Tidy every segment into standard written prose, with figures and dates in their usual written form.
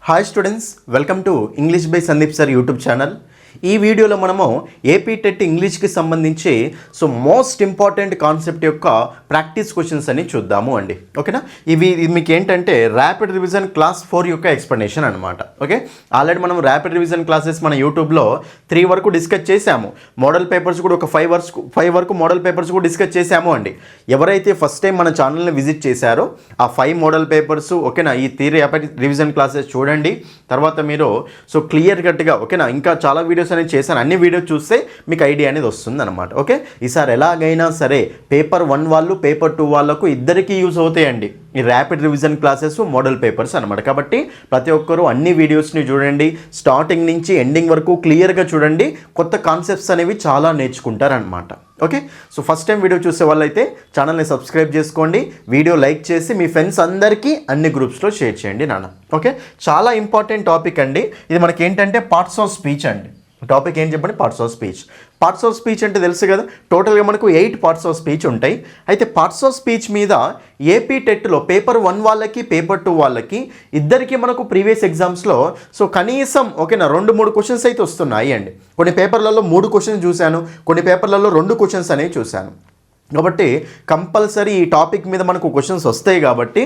Hi students, welcome to English by Sandeep sir YouTube channel. ఈ వీడియోలో మనము ఏపీ టెట్ ఇంగ్లీష్కి సంబంధించి మోస్ట్ ఇంపార్టెంట్ కాన్సెప్ట్ యొక్క ప్రాక్టీస్ క్వశ్చన్స్ అని చూద్దాము అండి. ఓకేనా, ఇది మీకు ఏంటంటే ర్యాపిడ్ రివిజన్ క్లాస్ 4 యొక్క ఎక్స్ప్లెనేషన్ అనమాట. ఓకే, ఆల్రెడీ మనం ర్యాపిడ్ రివిజన్ క్లాసెస్ మన యూట్యూబ్లో 3 వరకు డిస్కస్ చేశాము. మోడల్ పేపర్స్ కూడా ఒక 5 వరకు మోడల్ పేపర్స్ కూడా డిస్కస్ చేశాము అండి. ఎవరైతే ఫస్ట్ టైం మన ఛానల్ని విజిట్ చేశారో ఆ 5 మోడల్ పేపర్స్ ఓకేనా, ఈ 3 ర్యాపిడ్ రివిజన్ క్లాసెస్ చూడండి. తర్వాత మీరు క్లియర్ కట్గా ఓకేనా, ఇంకా చాలా వీడియోస్ అనేది చేశాను. అన్ని వీడియోస్ చూస్తే మీకు ఐడియా అనేది వస్తుంది అనమాట. ఓకే, ఈసారి ఎలాగైనా సరే పేపర్ 1 వాళ్ళు పేపర్ 2 వాళ్ళకు ఇద్దరికీ యూజ్ అవుతాయండి ఈ rapid revision classes model papers అనమాట. కాబట్టి ప్రతి ఒక్కరూ అన్ని వీడియోస్ని చూడండి, స్టార్టింగ్ నుంచి ఎండింగ్ వరకు క్లియర్గా చూడండి. కొత్త కాన్సెప్ట్స్ అనేవి చాలా నేర్చుకుంటారనమాట. ఓకే, ఫస్ట్ టైం వీడియో చూసే వాళ్ళైతే ఛానల్ని సబ్స్క్రైబ్ చేసుకోండి, వీడియో లైక్ చేసి మీ ఫ్రెండ్స్ అందరికీ అన్ని గ్రూప్స్లో షేర్ చేయండి నాన్న. ఓకే, చాలా ఇంపార్టెంట్ టాపిక్ అండి ఇది. మనకి ఏంటంటే పార్ట్స్ ఆఫ్ స్పీచ్ అండి. టాపిక్ ఏం చెప్పండి, parts of speech. Parts of speech అంటే తెలుసు కదా, టోటల్గా మనకు 8 పార్ట్స్ ఆఫ్ స్పీచ్ ఉంటాయి. అయితే పార్ట్స్ ఆఫ్ స్పీచ్ మీద ఏపీ టెట్లో పేపర్ 1 వాళ్ళకి పేపర్ 2 వాళ్ళకి ఇద్దరికి మనకు ప్రీవియస్ ఎగ్జామ్స్లో కనీసం ఓకేనా 2-3 క్వశ్చన్స్ అయితే వస్తున్నాయి అండి. కొన్ని పేపర్లలో 3 క్వశ్చన్స్ చూశాను, కొన్ని పేపర్లలో 2 క్వశ్చన్స్ అనేవి చూశాను. కాబట్టి కంపల్సరీ ఈ టాపిక్ మీద మనకు క్వశ్చన్స్ వస్తాయి. కాబట్టి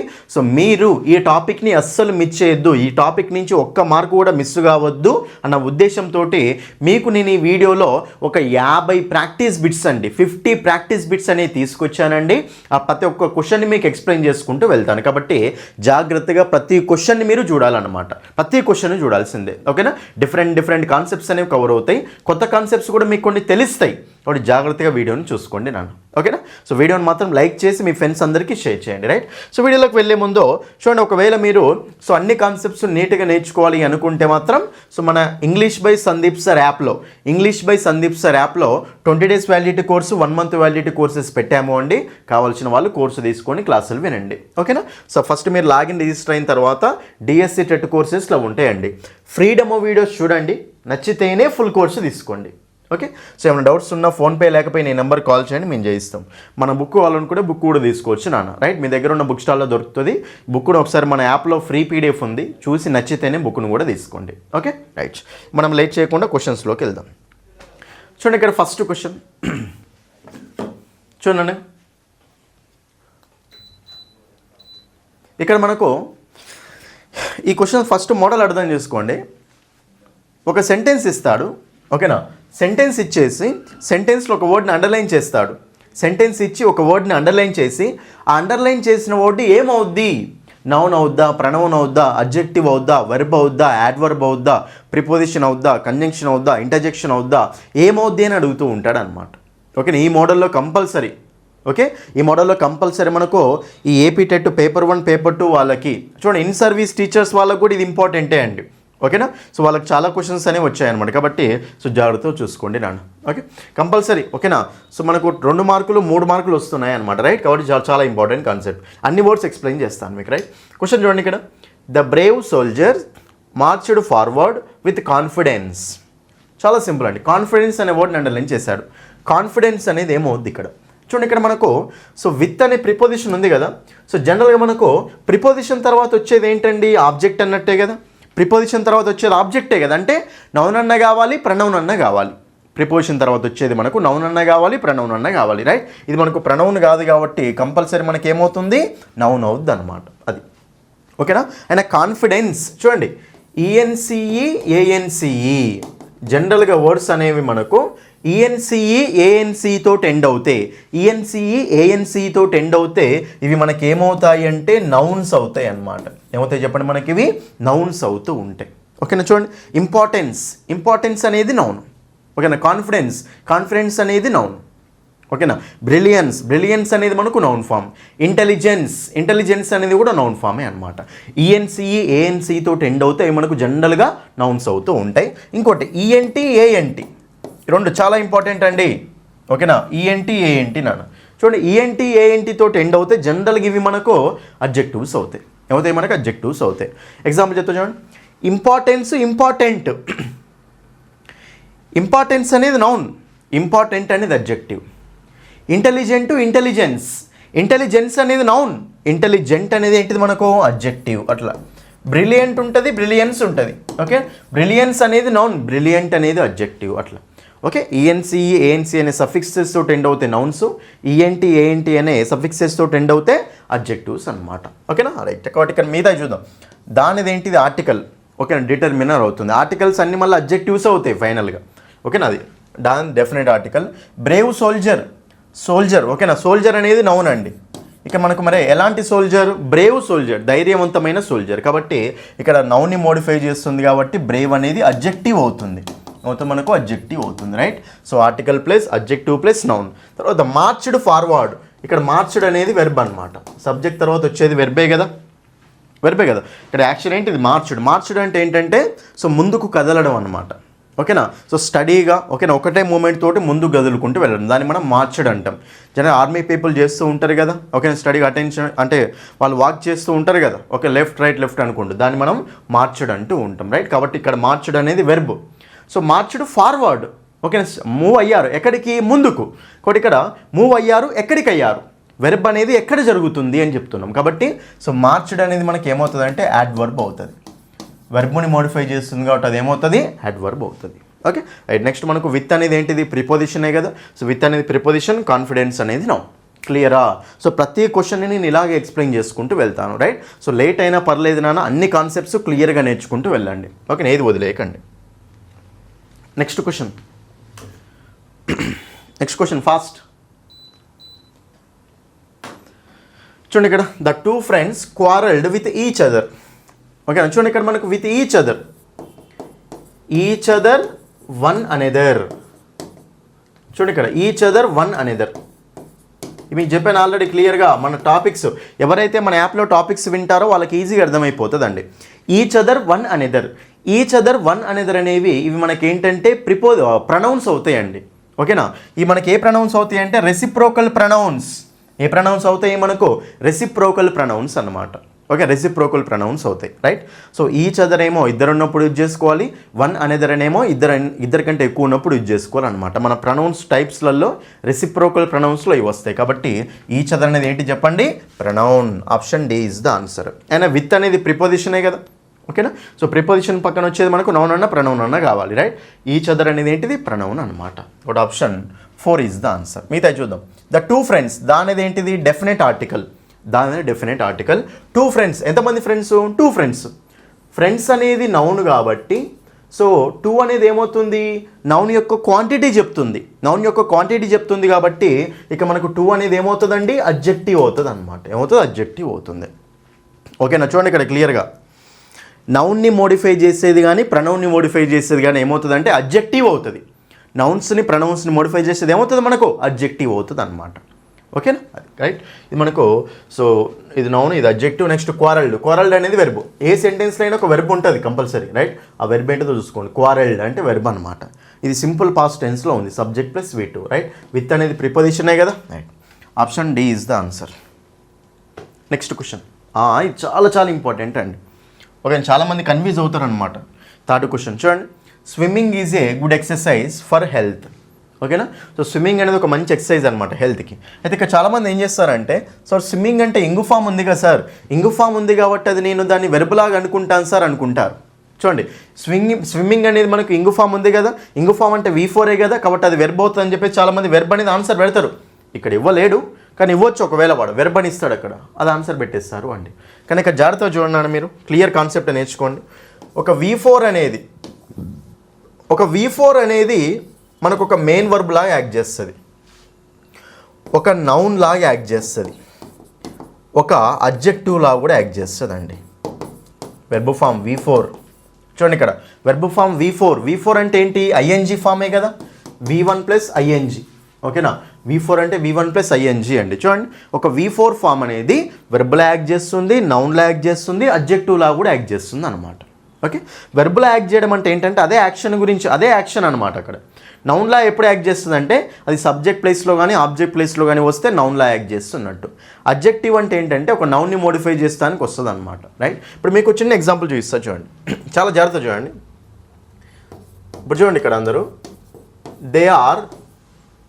మీరు ఈ టాపిక్ని అస్సలు మిస్ చేయొద్దు, ఈ టాపిక్ నుంచి ఒక్క మార్కు కూడా మిస్ కావద్దు అన్న ఉద్దేశంతో మీకు నేను ఈ వీడియోలో ఒక 50 ప్రాక్టీస్ బిట్స్ అండి, 50 ప్రాక్టీస్ బిట్స్ అనేవి తీసుకొచ్చానండి. ఆ ప్రతి ఒక్క క్వశ్చన్ని మీకు ఎక్స్ప్లెయిన్ చేసుకుంటూ వెళ్తాను. కాబట్టి జాగ్రత్తగా ప్రతి క్వశ్చన్ని మీరు చూడాలన్నమాట, ప్రతి క్వశ్చన్ చూడాల్సిందే. ఓకేనా, డిఫరెంట్ కాన్సెప్ట్స్ అనేవి కవర్ అవుతాయి, కొత్త కాన్సెప్ట్స్ కూడా మీకు కొన్ని తెలుస్తాయి. కాబట్టి జాగ్రత్తగా వీడియోని చూసుకోండి నాన్న. ఓకేనా, వీడియోని మాత్రం లైక్ చేసి మీ ఫ్రెండ్స్ అందరికీ షేర్ చేయండి. రైట్, వీడియోలోకి వెళ్ళే ముందు చూడండి, ఒకవేళ మీరు అన్ని కాన్సెప్ట్స్ నీట్గా నేర్చుకోవాలి అనుకుంటే మాత్రం మన ఇంగ్లీష్ బై సందీప్ సార్ యాప్లో 20 days validity course, 1 month validity courses పెట్టాము అండి. కావాల్సిన వాళ్ళు కోర్సు తీసుకొని క్లాసులు వినండి. ఓకేనా, ఫస్ట్ మీరు లాగిన్ రిజిస్టర్ అయిన తర్వాత డిఎస్సి టెట్ కోర్సెస్లో ఉంటాయండి. ఫ్రీ డెమో వీడియోస్ చూడండి, నచ్చితేనే ఫుల్ కోర్సు తీసుకోండి. ఓకే, ఏమైనా డౌట్స్ ఉన్నా ఫోన్పే లేకపోయి ఈ నెంబర్ కాల్ చేయండి, మేము చేయిస్తాం. మన బుక్ కావాలనుకుంటే బుక్ కూడా తీసుకోవచ్చు నాన్న. రైట్, మీ దగ్గర ఉన్న బుక్ స్టాల్లో దొరుకుతుంది. బుక్ కూడా ఒకసారి మన యాప్లో ఫ్రీ పీడిఎఫ్ ఉంది, చూసి నచ్చితేనే బుక్ను కూడా తీసుకోండి. ఓకే రైట్, మనం లేట్ చేయకుండా క్వశ్చన్స్లోకి వెళ్దాం. చూడండి, ఇక్కడ ఫస్ట్ క్వశ్చన్ చూడండి. ఇక్కడ మనకు ఈ క్వశ్చన్ ఫస్ట్ మోడల్ అర్థం చేసుకోండి. ఒక సెంటెన్స్ ఇస్తాడు ఓకేనా, సెంటెన్స్ ఇచ్చేసి సెంటెన్స్లో ఒక వర్డ్ని అండర్లైన్ చేస్తాడు. సెంటెన్స్ ఇచ్చి ఒక వర్డ్ని అండర్లైన్ చేసి ఆ అండర్లైన్ చేసిన వర్డ్ ఏమవుద్ది, నౌన్ అవుద్దా, ప్రనౌన్ అవుద్దా, అడ్జెక్టివ్ అవుద్దా, వెర్బ్ అవుద్దా, యాడ్వర్బ్ అవుద్దా, ప్రిపోజిషన్ అవుద్దా, కంజంక్షన్ అవుద్దా, ఇంటర్జెక్షన్ అవుద్దా, ఏమవుద్ది అని అడుగుతూ ఉంటాడు అనమాట. ఓకేనా, ఈ మోడల్లో కంపల్సరీ ఈ మోడల్లో కంపల్సరీ మనకు ఈ ఏపీ టెట్ పేపర్ 1 పేపర్ 2 వాళ్ళకి చూడండి, ఇన్ సర్వీస్ టీచర్స్ వాళ్ళకు కూడా ఇది ఇంపార్టెంటే అండి. ఓకేనా, వాళ్ళకి చాలా క్వశ్చన్స్ అనేవి వచ్చాయన్నమాట. కాబట్టి జాగ్రత్తగా చూసుకోండి నాన్న. ఓకే, కంపల్సరీ ఓకేనా. మనకు 2 మార్కులు 3 మార్కులు వస్తున్నాయి అనమాట. రైట్, కాబట్టి చాలా ఇంపార్టెంట్ కాన్సెప్ట్. అన్ని వర్డ్స్ ఎక్స్ప్లెయిన్ చేస్తాను మీకు. రైట్, క్వశ్చన్ చూడండి. ఇక్కడ the brave soldier marched forward with confidence. చాలా సింపుల్ అండి, కాన్ఫిడెన్స్ అనే వర్డ్ని అండర్లైన్ చేశాడు. కాన్ఫిడెన్స్ అనేది ఏమవుద్ది ఇక్కడ చూడండి. ఇక్కడ మనకు విత్ అనే ప్రిపోజిషన్ ఉంది కదా. జనరల్గా మనకు ప్రిపోజిషన్ తర్వాత వచ్చేది ఏంటండి, ఆబ్జెక్ట్ అన్నట్టే కదా. ప్రిపోజిషన్ తర్వాత వచ్చేది ఆబ్జెక్టే కదా, అంటే నౌన్ అన్న కావాలి, ప్రనౌన్ అన్న కావాలి. ప్రిపోజిషన్ తర్వాత వచ్చేది మనకు నౌన్ అన్న కావాలి, ప్రనౌన్ అన్న కావాలి. రైట్, ఇది మనకు ప్రనౌన్ కాదు కాబట్టి కంపల్సరీ మనకి ఏమవుతుంది, నౌన్ అవుద్ది అనమాట. అది ఓకేనా. అండ్ కాన్ఫిడెన్స్ చూడండి, ఈఎన్సిఈ ఏఎన్సిఈ. జనరల్గా వర్డ్స్ అనేవి మనకు ఈఎన్సిఈ ఏఎన్సితో టెండ్ అవుతాయి. ఈఎన్సిఈ ఏఎన్సితో టెండ్ అవుతే ఇవి మనకి ఏమవుతాయి అంటే నౌన్స్ అవుతాయి అన్నమాట. ఏమవుతాయి చెప్పండి, మనకి ఇవి నౌన్స్ అవుతూ ఉంటాయి. ఓకేనా, చూడండి, ఇంపార్టెన్స్ అనేది నౌన్. ఓకేనా, కాన్ఫిడెన్స్ అనేది నౌన్. ఓకేనా, బ్రిలియన్స్ అనేది మనకు నౌన్ ఫామ్. ఇంటెలిజెన్స్ అనేది కూడా నౌన్ ఫామే అనమాట. ఈఎన్సిఈ ఏఎన్సితో టెండ్ అవుతాయి మనకు జనరల్గా నౌన్స్ అవుతూ ఉంటాయి. ఇంకోటి ఈఎన్టీ ఏఎన్టీ, 2 చాలా ఇంపార్టెంట్ అండి. ఓకేనా, ఈఎన్టీ ఏఎన్టీ నాన్న. చూడండి, ఈఎన్టీ ఏఎన్టీతో ఎండ్ అవుతాయి. జనరల్గా ఇవి మనకు అడ్జెక్టివ్స్ అవుతాయి. ఏమవుతాయి మనకు అడ్జెక్టివ్స్ అవుతాయి. ఎగ్జాంపుల్ చెప్తా చూడండి, ఇంపార్టెన్స్ అనేది నౌన్, ఇంపార్టెంట్ అనేది అడ్జెక్టివ్. ఇంటెలిజెన్స్ అనేది నౌన్, ఇంటెలిజెంట్ అనేది ఏంటిది మనకు అడ్జెక్టివ్. అట్లా బ్రిలియంట్ ఉంటుంది, బ్రిలియన్స్ ఉంటుంది. ఓకే, బ్రిలియన్స్ అనేది నౌన్, బ్రిలియంట్ అనేది అడ్జెక్టివ్ అట్లా. ఓకే, ఈఎన్సి ఏఎన్సి అనే సఫిక్సెస్ తోటి ఎండ్ అవుతాయి నౌన్స్, ఈఎన్టీ ఏఎన్టీ అనే సఫిక్సెస్ తోటి ఎండ్ అవుతాయి అడ్జెక్టివ్స్ అనమాట. ఓకేనా, రైట్. కాబట్టి ఇక్కడ మీద చూద్దాం, దానిది ఏంటిది ఆర్టికల్. ఓకేనా, డిటర్మినర్ అవుతుంది. ఆర్టికల్స్ అన్ని మళ్ళీ అడ్జెక్టివ్స్ అవుతాయి ఫైనల్గా. ఓకేనా, అది దాని definite article. Brave soldier, soldier. ఓకేనా, సోల్జర్ అనేది నౌన్ అండి. ఇక మనకు మరి ఎలాంటి సోల్జర్? బ్రేవ్ సోల్జర్, ధైర్యవంతమైన సోల్జర్. కాబట్టి ఇక్కడ నౌన్ని మోడిఫై చేస్తుంది కాబట్టి బ్రేవ్ అనేది అడ్జెక్టివ్ అవుతుంది. మొత్తం మనకు అడ్జెక్టివ్ అవుతుంది, right. So article plus adjective plus noun. తర్వాత మార్చ్డ్ ఫార్వర్డ్. ఇక్కడ మార్చ్డ్ అనేది వెర్బ్ అనమాట. సబ్జెక్ట్ తర్వాత వచ్చేది వెర్బే కదా, వెర్బే కదా. ఇక్కడ యాక్షన్ ఏంటి? ఇది మార్చ్డ్. మార్చ్డ్ అంటే ఏంటంటే సో ముందుకు కదలడం అనమాట. ఓకేనా, సో స్టడీగా, ఓకేనా, ఒకటే మూమెంట్ తోటి ముందుకు కదులుకుంటూ వెళ్ళడం, దాన్ని మనం మార్చ్డ్ అంటాం. జనరల్ ఆర్మీ పీపుల్ చేస్తూ ఉంటారు కదా, ఓకేనా, స్టడీగా అటెన్షన్ అంటే వాళ్ళు వాక్ చేస్తూ ఉంటారు కదా, ఓకే, లెఫ్ట్ రైట్ లెఫ్ట్ అనుకుంటూ, దాన్ని మనం మార్చ్డ్ అంటూ ఉంటాం, రైట్. కాబట్టి ఇక్కడ మార్చ్డ్ అనేది వెర్బ్. So marched forward. ఓకేనా, మూవ్ అయ్యారు ఎక్కడికి? ముందుకు. కాబట్టి ఇక్కడ మూవ్ అయ్యారు ఎక్కడికి అయ్యారు? వెర్బ్ అనేది ఎక్కడ జరుగుతుంది అని చెప్తున్నాం. కాబట్టి సో మార్చ్డ్ అనేది మనకి ఏమవుతుంది అంటే యాడ్వర్బ్ అవుతుంది. వెర్బ్ని మోడిఫై చేస్తుంది కాబట్టి అది ఏమవుతుంది? యాడ్వర్బ్ అవుతుంది. Okay, right. నెక్స్ట్ మనకు విత్ అనేది ఏంటిది? ప్రిపోజిషనే కదా. సో విత్ అనేది ప్రిపోజిషన్, కాన్ఫిడెన్స్ అనేది నౌన్. క్లియరా? సో ప్రతి క్వశ్చన్ని నేను ఇలాగే ఎక్స్ప్లెయిన్ చేసుకుంటూ వెళ్తాను, రైట్. సో లేట్ అయినా పర్లేదు నాన్న, అన్ని కాన్సెప్ట్స్ క్లియర్గా నేర్చుకుంటూ వెళ్ళండి. ఓకే, ఏది వదిలేయకండి. Next question, next question first చూడండి. ఇక్కడ the two friends quarrelled with each other. Okay, చూడండి ఇక్కడ మనకు with each other one another. చూడండి ఇక్కడ ఈచ్ అదర్ వన్ అనెదర్. ఇవి చెప్పాను ఆల్రెడీ క్లియర్గా. మన టాపిక్స్ ఎవరైతే మన యాప్లో టాపిక్స్ వింటారో వాళ్ళకి ఈజీగా అర్థమైపోతుందండి. Each other one another, each other one another అనేవి ఇవి మనకి ఏంటంటే ప్రనౌన్స్ అవుతాయండి. ఓకేనా, ఇవి మనకి ఏ ప్రనౌన్స్ అవుతాయి అంటే రెసిప్రోకల్ ప్రనౌన్స్. ఏ ప్రనౌన్స్ అవుతాయి మనకు? రెసిప్రోకల్ ప్రనౌన్స్ అన్నమాట. ఓకే, రెసిప్రోకల్ ప్రనౌన్స్ అవుతాయి, రైట్. సో ఈచ్ అదర్ ఏమో ఇద్దరు ఉన్నప్పుడు యూజ్ చేసుకోవాలి, వన్ అనెదర్ అనేమో ఇద్దరు కంటే ఎక్కువ ఉన్నప్పుడు యూజ్ చేసుకోవాలన్నమాట. మన ప్రనౌన్స్ టైప్స్లలో రెసిప్రోకల్ ప్రనౌన్స్లో ఇవి వస్తాయి. కాబట్టి ఈచ్ అదర్ అనేది ఏంటి చెప్పండి? Pronoun. Option D is the answer. అయినా విత్ అనేది ప్రిపోజిషనే కదా. ఓకేనా, సో ప్రిపోజిషన్ పక్కన వచ్చేది మనకు నౌన్ అన్న ప్రనౌన్ అన్న కావాలి, రైట్. ఈచ్ అదర్ అనేది ఏంటిది? ప్రనౌన్ అనమాట. ఒకటి ఆప్షన్ 4 ఈజ్ ద ఆన్సర్. మిగతా చూద్దాం. ద టూ ఫ్రెండ్స్, దానిది ఏంటిది? Definite article. దాని డెఫినెట్ ఆర్టికల్. టూ ఫ్రెండ్స్, ఎంతమంది ఫ్రెండ్స్? Two friends. ఫ్రెండ్స్ అనేది నౌన్ కాబట్టి సో టూ అనేది ఏమవుతుంది? నౌన్ యొక్క క్వాంటిటీ చెప్తుంది. నౌన్ యొక్క క్వాంటిటీ చెప్తుంది కాబట్టి ఇక మనకు టూ అనేది ఏమవుతుందండి? అడ్జెక్టివ్ అవుతుంది అనమాట. ఏమవుతుంది? అడ్జెక్టివ్ అవుతుంది. ఓకేనా, చూడండి ఇక్కడ క్లియర్గా నౌన్ని మోడిఫై చేసేది కానీ ప్రనౌన్ని మోడిఫై చేసేది కానీ ఏమవుతుందంటే అడ్జెక్టివ్ అవుతుంది. నౌన్స్ని ప్రనౌన్స్ని మోడిఫై చేసేది ఏమవుతుంది మనకు? అడ్జెక్టివ్ అవుతుంది అనమాట. ఓకేనా, అది రైట్. ఇది మనకు సో ఇది నౌన్, ఇది అడ్జెక్టివ్. Next quarrelled. క్వారల్డ్ అనేది వెర్బ్. ఏ సెంటెన్స్లో అయినా ఒక వెర్బ్ ఉంటుంది కంపల్సరీ, రైట్. ఆ వెర్బ్ ఏంటో చూసుకోండి. క్వారల్డ్ అంటే వెర్బ్ అనమాట. ఇది సింపుల్ పాస్ట్ టెన్స్లో ఉంది, subject plus V2, right. With అనేది ప్రిపోజిషనే కదా, right. Option D is the answer. Next question, ఇది చాలా చాలా ఇంపార్టెంట్ అండి. ఓకే, చాలామంది కన్ఫ్యూజ్ అవుతారనమాట. థర్డ్ క్వశ్చన్ చూడండి. Swimming is a good exercise for health. ఓకేనా, సో స్విమ్మింగ్ అనేది ఒక మంచి ఎక్సర్సైజ్ అనమాట హెల్త్కి. అయితే ఇక్కడ చాలామంది ఏం చేస్తారంటే సార్ స్విమ్మింగ్ అంటే ఇంగు ఫామ్ ఉంది కదా సార్, ఇంగు ఫామ్ ఉంది కాబట్టి అది నేను దాన్ని వెర్బులాగా అనుకుంటాను సార్ అనుకుంటారు. చూడండి, స్విమ్మింగ్ అనేది మనకు ఇంగు ఫామ్ ఉంది కదా, ఇంగు ఫామ్ అంటే V4 కదా, కాబట్టి అది వెర్బ్ అవుతుంది అని చెప్పి చాలామంది వెర్బ్ అనేది ఆన్సర్ పెడతారు. ఇక్కడ ఇవ్వలేడు కానీ ఇవ్వచ్చు, ఒకవేళ వాడు వెర్బ్ అని ఇస్తాడు అక్కడ, అది ఆన్సర్ పెట్టేస్తారు అండి. కానీ ఇక్కడ జాగ్రత్తగా చూడండి, మీరు క్లియర్ కాన్సెప్ట్ నేర్చుకోండి. ఒక V4 అనేది మనకు ఒక మెయిన్ వర్బ్ లాగా యాక్ట్ చేస్తుంది, ఒక నౌన్ లాగా యాక్ట్ చేస్తుంది, ఒక అడ్జెక్టివ్ లాగా కూడా యాక్ట్ చేస్తుంది అండి. వెర్బ్ ఫామ్ V4 చూడండి, ఇక్కడ వెర్బ్ ఫామ్ V4 అంటే ఏంటి? ING ఫామే కదా, V1 + ING. ఓకేనా, V4 అంటే V1 + ING అండి. చూడండి, ఒక V4 ఫామ్ అనేది వెర్బ్లా యాక్ట్ చేస్తుంది, నౌన్లా యాక్ట్ చేస్తుంది, అడ్జెక్టివ్ లాగా కూడా యాక్ట్ చేస్తుంది అనమాట. ఓకే, వెర్బ్లా యాక్ట్ చేయడం అంటే ఏంటంటే అదే యాక్షన్ గురించి, అదే యాక్షన్ అనమాట. అక్కడ నౌన్లా ఎప్పుడు యాక్ట్ చేస్తుంది అంటే అది సబ్జెక్ట్ ప్లేస్లో కానీ ఆబ్జెక్ట్ ప్లేస్లో కానీ వస్తే నౌన్లా యాక్ట్ చేస్తున్నట్టు. అడ్జెక్టివ్ అంటే ఏంటంటే ఒక నౌన్ని మోడిఫై చేస్తానికి వస్తుంది అనమాట, రైట్. ఇప్పుడు మీకు చిన్న ఎగ్జాంపుల్ చూపిస్తా చూడండి, చాలా జాగ్రత్త చూడండి. ఇప్పుడు చూడండి, ఇక్కడ అందరూ దే ఆర్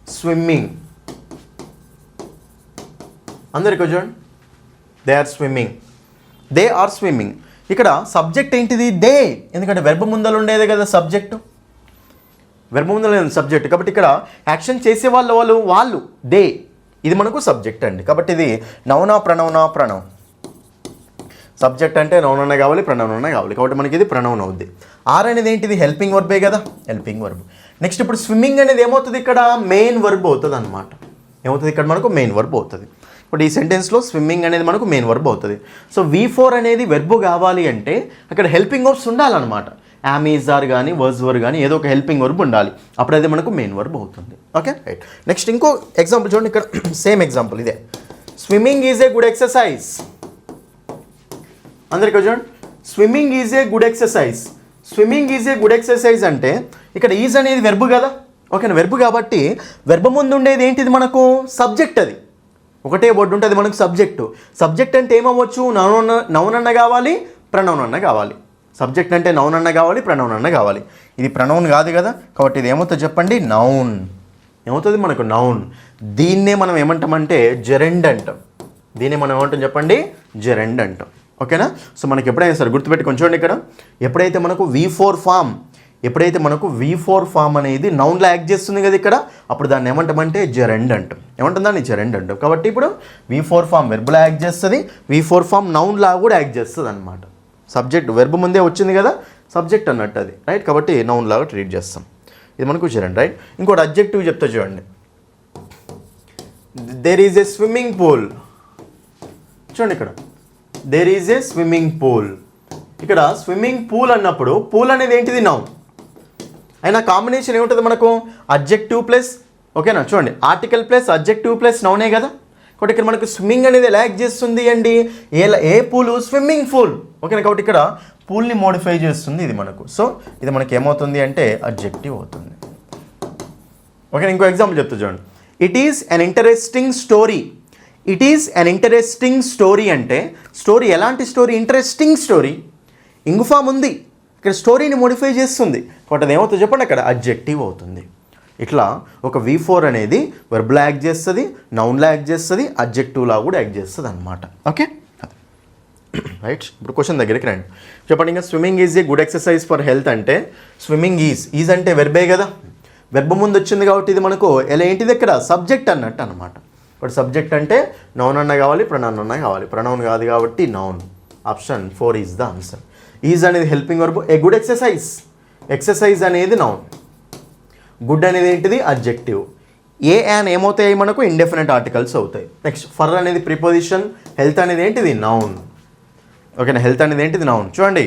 స్విమ్మింగ్, అందరు ఇక్కడ చూడండి, దే ఆర్ స్విమ్మింగ్. ఇక్కడ సబ్జెక్ట్ ఏంటిది? దే. ఎందుకంటే వెర్బ్ ముందర ఉండేదే కదా సబ్జెక్టు, వెర్బ్ ముందర లేదు సబ్జెక్ట్. కాబట్టి ఇక్కడ యాక్షన్ చేసే వాళ్ళు దే, ఇది మనకు సబ్జెక్ట్ అండి. కాబట్టి ఇది నౌనా ప్రణౌనా? ప్రణౌన్. సబ్జెక్ట్ అంటే నౌన్ అన్న కావాలి, ప్రనౌన్ అన్న కావాలి. కాబట్టి మనకి ఇది ప్రనౌన్ అవుద్ది. ఆర్ అనేది ఏంటిది? హెల్పింగ్ వర్బే కదా, హెల్పింగ్ వర్బ్. నెక్స్ట్ ఇప్పుడు స్విమ్మింగ్ అనేది ఏమవుతుంది? ఇక్కడ మెయిన్ వర్బ్ అవుతుంది అనమాట. ఏమవుతుంది ఇక్కడ మనకు? మెయిన్ వర్బ్ అవుతుంది. ఇప్పుడు ఈ సెంటెన్స్లో స్విమ్మింగ్ అనేది మనకు మెయిన్ వర్బ్ అవుతుంది. సో V4 అనేది వెర్బ్ కావాలి అంటే అక్కడ హెల్పింగ్ వర్బ్స్ ఉండాలన్నమాట. యామ్, ఈజ్, ఆర్ కానీ వర్స్ వర్ కానీ ఏదో ఒక హెల్పింగ్ వర్బ్ ఉండాలి, అప్పుడైతే మనకు మెయిన్ వర్బ్ అవుతుంది. Okay right. నెక్స్ట్ ఇంకో ఎగ్జాంపుల్ చూడండి, ఇక్కడ సేమ్ ఎగ్జాంపుల్ ఇదే. Swimming is a good exercise. అందరికీ చూడండి, swimming is a good exercise. Swimming is a good exercise అంటే ఇక్కడ ఈజ్ అనేది వెర్బ్ కదా. ఓకేనా, వెర్బ్ కాబట్టి వెర్బ్ ముందు ఉండేది ఏంటిది మనకు? సబ్జెక్ట్. అది ఒకటే వర్డ్ ఉంటుంది మనకు సబ్జెక్టు. సబ్జెక్ట్ అంటే ఏమవ్వచ్చు? నౌన్ అన్న కావాలి, ప్రనౌన్ అన్న కావాలి. సబ్జెక్ట్ అంటే నౌన్ అన్న కావాలి, ప్రనౌన్ అన్న కావాలి. ఇది ప్రనౌన్ కాదు కదా, కాబట్టి ఇది ఏమవుతుంది చెప్పండి? నౌన్. ఏమవుతుంది మనకు? నౌన్. దీన్నే మనం ఏమంటామంటే జెరెండ్ అంటాం. దీన్నే మనం ఏమంటాం చెప్పండి? జెరెండ్ అంటాం. ఓకేనా. సో మనకి ఎప్పుడైనా సరే గుర్తుపెట్టుకొని చూడండి, ఇక్కడ ఎప్పుడైతే మనకు V4 ఫామ్ అనేది నౌన్లో యాక్ట్ చేస్తుంది కదా ఇక్కడ, అప్పుడు దాన్ని ఏమంటామంటే జెరెండ్ అంటాం. ఏమంటుంది దాన్ని? జెరెండ్ అంటాం. కాబట్టి ఇప్పుడు V4 ఫామ్ వెర్బ్లో యాక్ట్ చేస్తుంది, V4 ఫామ్ నౌన్లా కూడా యాక్ట్ చేస్తుంది అనమాట. సబ్జెక్ట్ వెర్బ్ ముందే వచ్చింది కదా, సబ్జెక్ట్ అన్నట్టు అది, రైట్. కాబట్టి నౌన్ లాగా ట్రీట్ చేస్తాం. ఇది మనకు జెరెండ్, రైట్. ఇంకోటి అడ్జెక్టివ్ చెప్తా చూడండి. There is a swimming pool. చూడండి ఇక్కడ there is a swimming pool. ఇక్కడ స్విమ్మింగ్ పూల్ అన్నప్పుడు పూల్ అనేది ఏంటిది? నౌన్. అయినా కాంబినేషన్ ఏముంటుంది మనకు? అడ్జెక్టివ్ ప్లస్, ఓకేనా చూడండి, ఆర్టికల్ ప్లస్ అడ్జెక్టివ్ ప్లస్ నౌనే కదా. కాబట్టి ఇక్కడ మనకు స్విమ్మింగ్ అనేది ఎలా యాక్ట్ చేస్తుంది అండి? ఏ పూలు? Swimming pool. ఓకేనా, కాబట్టి ఇక్కడ పూల్ని మోడిఫై చేస్తుంది ఇది మనకు. సో ఇది మనకి ఏమవుతుంది అంటే అడ్జెక్టివ్ అవుతుంది. ఓకే, ఇంకో ఎగ్జాంపుల్ చెప్తా చూడండి. It is an interesting story. It is an interesting story అంటే స్టోరీ ఎలాంటి స్టోరీ? Interesting story. ఇంగు ఫామ్ ఉంది, ఇక్కడ స్టోరీని మోడిఫై చేస్తుంది. కాబట్టి అది ఏమవుతుంది చెప్పండి? అక్కడ అడ్జెక్టివ్ అవుతుంది. ఇట్లా ఒక V4 అనేది వెర్బ్లో యాక్ట్ చేస్తుంది, నౌన్లో యాక్ట్ చేస్తుంది, అడ్జెక్టివ్లా కూడా యాక్ట్ చేస్తుంది అనమాట. Okay right. ఇప్పుడు క్వశ్చన్ దగ్గరికి రండి. చెప్పండి, ఇంకా swimming is a good exercise for health అంటే స్విమ్మింగ్ ఈజ్ అంటే వెర్బే కదా, వెర్బ్ ముందు వచ్చింది కాబట్టి ఇది మనకు ఎలా ఏంటిది? ఇక్కడ సబ్జెక్ట్ అన్నట్టు అనమాట. బట్ సబ్జెక్ట్ అంటే నౌన్ అన్న కావాలి, ప్రనౌన్ అన్న కావాలి. ప్రనౌన్ కాదు కాబట్టి noun. Option 4 is the answer. Is అనేది helping verb. A good exercise, exercise అనేది నౌన్, గుడ్ అనేది ఏంటిది? అడ్జెక్టివ్. ఏ అండ్ ఏమవుతాయి మనకు? ఇండెఫినెట్ ఆర్టికల్స్ అవుతాయి. నెక్స్ట్ ఫర్ అనేది ప్రిపోజిషన్, హెల్త్ అనేది ఏంటిది? నౌన్. ఓకేనా, హెల్త్ అనేది ఏంటిది? నౌన్. చూడండి,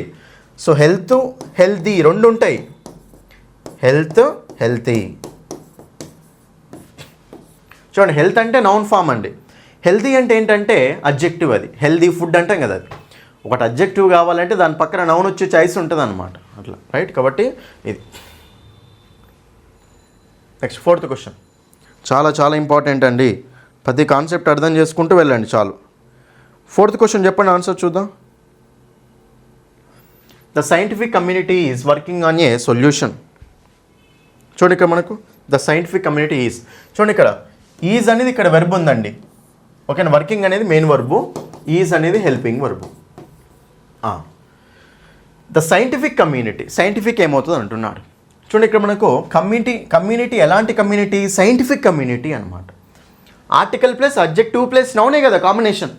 సో హెల్త్, హెల్తీ రెండు ఉంటాయి. Health, healthy. చూడండి, హెల్త్ అంటే నౌన్ ఫామ్ అండి. హెల్తీ అంటే ఏంటంటే అడ్జెక్టివ్. అది హెల్తీ ఫుడ్ అంటాం కదా, అది ఒకటి అడ్జెక్టివ్ కావాలంటే దాని పక్కన నౌన్ వచ్చే చాయిస్ ఉంటుంది అనమాట, అట్లా, రైట్. కాబట్టి ఇది. నెక్స్ట్ 4th క్వశ్చన్ చాలా చాలా ఇంపార్టెంట్ అండి. ప్రతి కాన్సెప్ట్ అర్థం చేసుకుంటూ వెళ్ళండి చాలు. 4th క్వశ్చన్ చెప్పండి, ఆన్సర్ చూద్దాం. The scientific community is working on a solution. చూడండి ఇక్కడ మనకు ద సైంటిఫిక్ కమ్యూనిటీ ఈజ్, చూడండి ఇక్కడ ఈజ్ అనేది ఇక్కడ వెర్బ్ ఉందండి. ఓకేనా, వర్కింగ్ అనేది మెయిన్ వర్బు, ఈజ్ అనేది helping verb. The scientific community, scientific ఏమవుతుంది అంటున్నాడు. చూడండి ఇక్కడ మనకు కమ్యూనిటీ ఎలాంటి కమ్యూనిటీ? సైంటిఫిక్ కమ్యూనిటీ అనమాట. ఆర్టికల్ ప్లస్ అడ్జెక్టివ్ ప్లస్ నౌనే కదా combination,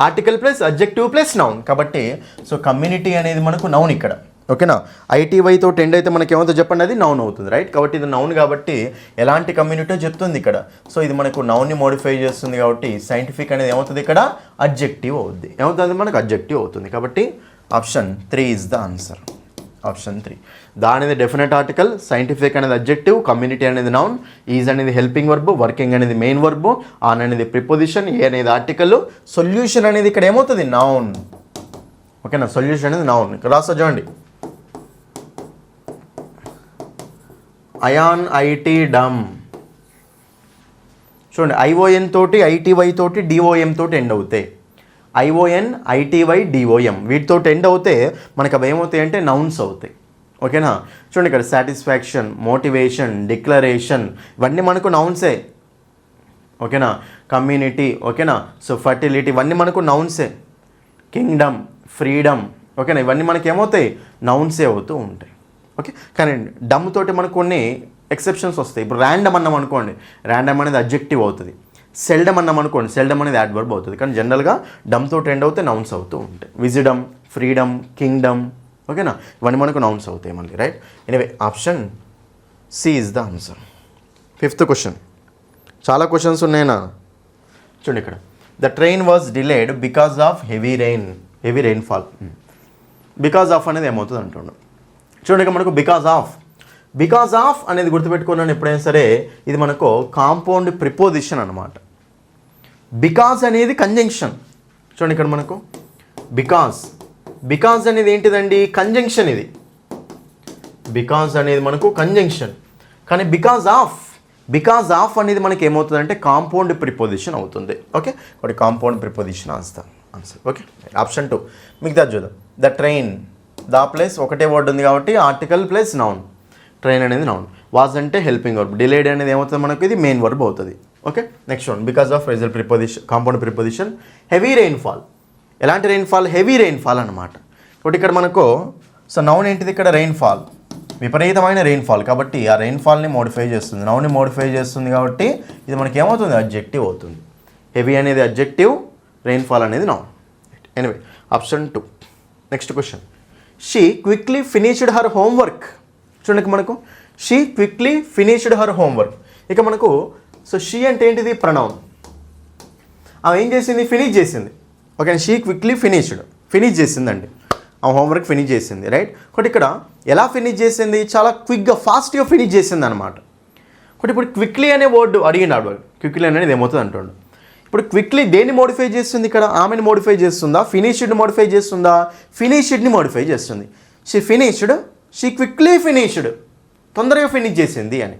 article plus adjective plus noun. కాబట్టి సో కమ్యూనిటీ అనేది మనకు నౌన్ ఇక్కడ. ఓకేనా, ITYతో టెండ్ అయితే మనకి ఏమవుతుందో చెప్పండి, అది నౌన్ అవుతుంది, రైట్. కాబట్టి ఇది నౌన్ కాబట్టి ఎలాంటి కమ్యూనిటీ చెప్తుంది ఇక్కడ. సో ఇది మనకు నౌన్ని మోడిఫై చేస్తుంది కాబట్టి సైంటిఫిక్ అనేది ఏమవుతుంది ఇక్కడ? అడ్జెక్టివ్ అవుతుంది. ఏమవుతుంది మనకు? అడ్జెక్టివ్ అవుతుంది. కాబట్టి option 3 is the answer. Option 3. దా అనేది డెఫినెట్ ఆర్టికల్, సైంటిఫిక్ అనేది అడ్జెక్టివ్, కమ్యూనిటీ అనేది నౌన్, ఈజ్ అనేది హెల్పింగ్ వర్బ్, వర్కింగ్ అనేది మెయిన్ వర్బ్, ఆన్ అనేది ప్రిపోజిషన్, ఏ అనేది ఆర్టికల్, సొల్యూషన్ అనేది ఇక్కడ ఏమవుతుంది? నౌన్. ఓకేనా, సొల్యూషన్ అనేది నౌన్. ఇక్కడ రాస్తా చూడండి. అయాన్, IT, డమ్. చూడండి, ION తోటి, ITY తోటి, DOM తోటి ఎండ్ అవుతాయి. ION, ITY, DOM వీటితో ఎండ్ అవుతే మనకు అవి ఏమవుతాయి అంటే నౌన్స్ అవుతాయి. ఓకేనా, చూడండి ఇక్కడ సాటిస్ఫాక్షన్, మోటివేషన్, డిక్లరేషన్ ఇవన్నీ మనకు నౌన్సే. ఓకేనా, కమ్యూనిటీ, ఓకేనా, సో ఫర్టిలిటీ ఇవన్నీ మనకు నౌన్సే. కింగ్డమ్, ఫ్రీడమ్, ఓకేనా, ఇవన్నీ మనకి ఏమవుతాయి, నౌన్సే అవుతూ ఉంటాయి. ఓకే, కానీ డమ్ తోటి మనకు కొన్ని ఎక్సెప్షన్స్ వస్తాయి. ఇప్పుడు ర్యాండమ్ అన్నాం అనుకోండి, ర్యాండమ్ అనేది అడ్జెక్టివ్ అవుతుంది. సెల్డమ్ అన్నాం అనుకోండి, సెల్డమ్ అనేది యాడ్వర్బ్ అవుతుంది. కానీ జనరల్గా డమ్ తోటి ఎండ్ అవుతే నౌన్స్ అవుతూ ఉంటాయి. విజిడమ్, ఫ్రీడమ్, కింగ్డమ్, ఓకేనా, ఇవన్నీ మనకు నౌన్స్ అవుతాయి మళ్ళీ, right. Anyway option C is the answer. 5th question, చాలా క్వశ్చన్స్ ఉన్నాయన్నా. చూడండి ఇక్కడ, the train was delayed because of heavy rainfall. Because of అనేది ఏమవుతుంది అంటున్నాడు. చూడండి ఇక్కడ మనకు బికాస్ ఆఫ్ అనేది గుర్తుపెట్టుకున్నాను ఎప్పుడైనా సరే, ఇది మనకు కాంపౌండ్ ప్రిపోజిషన్ అనమాట. బికాస్ అనేది కంజంక్షన్. చూడండి ఇక్కడ మనకు బికాస్ అనేది ఏంటిదండి, కంజంక్షన్. ఇది బికాస్ అనేది మనకు కంజంక్షన్. కానీ బికాస్ ఆఫ్ అనేది మనకి ఏమవుతుందంటే కాంపౌండ్ ప్రిపోజిషన్ అవుతుంది. ఓకే, ఒకటి compound preposition answer. Okay, option 2 మిగతా చూద్దాం. ద ట్రైన్, ద ప్లస్ ఒకటే వర్డ్ ఉంది కాబట్టి ఆర్టికల్ ప్లస్ నౌన్. ట్రైన్ అనేది నౌన్, వాజ్ అంటే హెల్పింగ్ వర్బ్, డిలేడ్ అనేది ఏమవుతుంది మనకు, ఇది మెయిన్ వర్బ్ అవుతుంది. Okay, next one, because of result preposition, compound preposition. Heavy rainfall, ఎలాంటి రెయిన్ఫాల్, హెవీ రెయిన్ఫాల్ అనమాట. కాబట్టి ఇక్కడ మనకు సో నౌన్ ఏంటిది, ఇక్కడ రెయిన్ఫాల్, విపరీతమైన రెయిన్ఫాల్ కాబట్టి ఆ రెయిన్ఫాల్ని మోడిఫై చేస్తుంది, నౌన్ని మోడిఫై చేస్తుంది కాబట్టి ఇది మనకి ఏమవుతుంది, అడ్జెక్టివ్ అవుతుంది. హెవీ అనేది అడ్జెక్టివ్, రెయిన్ఫాల్ అనేది noun. Anyway option 2. Next question, she quickly finished her homework. చూడండి మనకు she quickly finished her homework. ఇక మనకు సో షీ అంటే ఏంటిది, ప్రనౌన్. ఆమె ఏం చేసింది, ఫినిష్ చేసింది. ఓకే, షీ క్విక్లీ ఫినిష్ చేసిందండి, ఆ హోంవర్క్ ఫినిష్ చేసింది, రైట్. ఒకటి ఇక్కడ ఎలా ఫినిష్ చేసింది, చాలా క్విక్గా ఫాస్ట్గా ఫినిష్ చేసింది అనమాట. ఒకటి ఇప్పుడు క్విక్లీ అనే వర్డ్ అడిగినాడు, క్విక్లీ అనేది ఏమవుతుంది అంటుండు. ఇప్పుడు క్విక్లీ దేన్ని మోడిఫై చేస్తుంది, ఇక్కడ ఆమెను మోడిఫై చేస్తుందా, ఫినిష్డ్ని మోడిఫై చేస్తుందా, ఫినిష్డ్ని మోడిఫై చేస్తుంది. షీ క్విక్లీ ఫినిష్డ్, తొందరగా ఫినిష్ చేసింది అని.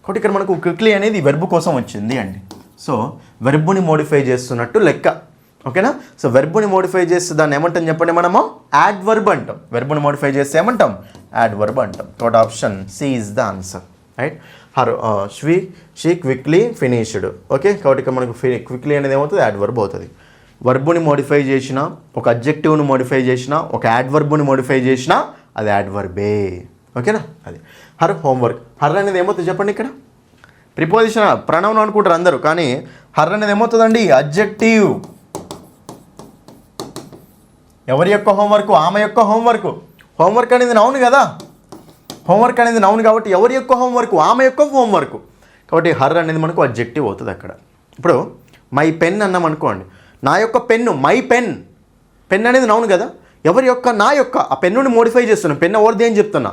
కాబట్టి ఇక్కడ మనకు క్విక్లీ అనేది వెర్బ్ కోసం వచ్చింది అండి. సో వెర్బుని మోడిఫై చేస్తున్నట్టు లెక్క. ఓకేనా, సో వెర్బుని మోడిఫై చేస్తే దాన్ని ఏమంటాం చెప్పండి, మనము యాడ్వర్బ్ అంటాం. వెర్బుని మోడిఫై చేస్తే ఏమంటాం, యాడ్వర్బ్ అంటాం. కాబట్టి option C is the answer, right. She quickly finished. Okay, కాబట్టి ఇక్కడ మనకు క్విక్లీ అనేది ఏమవుతుంది, యాడ్వర్బ్ అవుతుంది. వర్బుని మోడిఫై చేసినా, ఒక అడ్జెక్టివ్ని మోడిఫై చేసినా, ఒక యాడ్వర్బుని మోడిఫై చేసినా అది యాడ్వర్బే. ఓకేనా, అది హర్ హోంవర్క్. హర్ అనేది ఏమవుతుంది చెప్పండి, ఇక్కడ ప్రిపోజిషన్ ప్రణౌన్ అనుకుంటారు అందరూ, కానీ హర్ అనేది ఏమవుతుందండి, అడ్జెక్టివ్. ఎవరి యొక్క హోంవర్క్, ఆమె యొక్క హోంవర్క్. హోంవర్క్ అనేది నౌన్ కదా, హోంవర్క్ అనేది నౌన్ కాబట్టి ఎవరి యొక్క హోంవర్క్, ఆమె యొక్క హోంవర్క్. కాబట్టి హర్ అనేది మనకు అడ్జెక్టివ్ అవుతుంది అక్కడ. ఇప్పుడు మై పెన్ అన్నాం అనుకోండి, నా యొక్క పెన్ను, మై పెన్. పెన్ అనేది నౌన్ కదా, ఎవరి యొక్క, నా యొక్క, ఆ పెన్నుని మోడిఫై చేస్తున్నాను. పెన్ ఎవరిది అని చెప్తున్నా.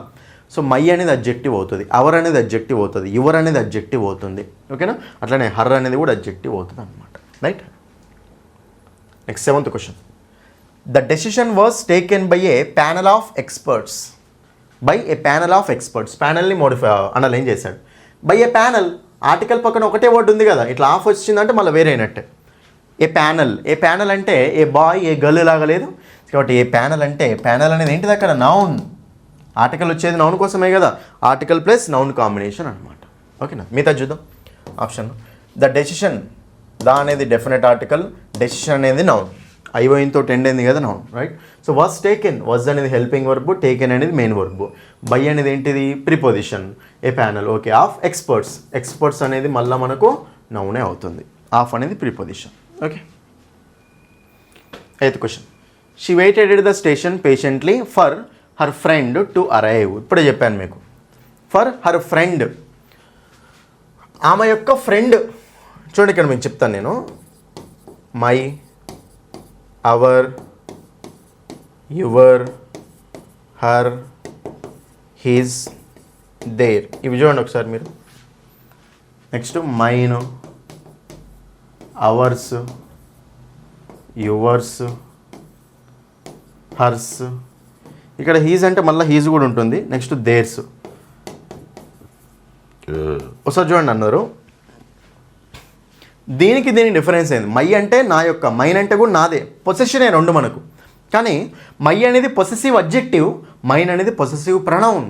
సో మై అనేది అడ్జెక్టివ్ అవుతుంది, అవర్ అనేది అడ్జెక్టివ్ అవుతుంది, యువర్ అనేది అడ్జెక్టివ్ అవుతుంది. ఓకేనా, అట్లనే హర్ అనేది కూడా అడ్జెక్టివ్ అవుతుంది అనమాట, right. Next 7th question, the decision was taken by a panel of experts. ప్యానల్ని మోడిఫై అనల్ ఏం చేశాడు, బై ఏ ప్యానల్. ఆర్టికల్ పక్కన ఒకటే వర్డ్ ఉంది కదా, ఇట్లా ఆఫ్ వచ్చిందంటే మళ్ళీ వేరే అయినట్టే. ఏ ప్యానల్ అంటే ఏ బాయ్, ఏ గర్ల్ లాగా లేదు. కాబట్టి ఏ ప్యానల్ అంటే, ప్యానల్ అనేది ఏంటిది అక్కడ, నౌన్. ఆర్టికల్ వచ్చేది నౌన్ కోసమే కదా, ఆర్టికల్ ప్లస్ నౌన్ కాంబినేషన్ అనమాట. ఓకేనా, మిగతా చూద్దాం. ఆప్షన్ ద డెసిషన్, ద అనేది డెఫినెట్ ఆర్టికల్, డెసిషన్ అనేది నౌన్, ఐఓయిన్తో ఎండ్ అయింది కదా noun, right. So was taken, was అనేది హెల్పింగ్ వర్బ్, టేకెన్ అనేది మెయిన్ వర్బ్, బై అనేది ఏంటిది preposition, a panel. Okay, of experts అనేది మళ్ళీ మనకు నౌనే అవుతుంది, ఆఫ్ అనేది preposition. Okay, 8th question, she waited at the station patiently for her friend to arrive. ఇప్పుడే చెప్పాను మీకు, ఫర్ హర్ ఫ్రెండ్, ఆమె యొక్క ఫ్రెండ్. చూడండి ఇక్కడ మీకు చెప్తాను నేను, my, our, your, her, his, their, ఇవి చూడండి ఒకసారి మీరు. Next mine, ours, yours, hers. ఇక్కడ హీజ్ అంటే మళ్ళీ హీజ్ కూడా ఉంటుంది. Next theirs. ఒకసారి చూడండి అన్నారు, దీనికి డిఫరెన్స్ ఏంది. మై అంటే నా యొక్క, మైన్ అంటే కూడా నాదే, పొసెషనే రెండు మనకు. కానీ మై అనేది పొసెసివ్ అడ్జెక్టివ్, మైన్ అనేది పొసెసివ్ ప్రనౌన్.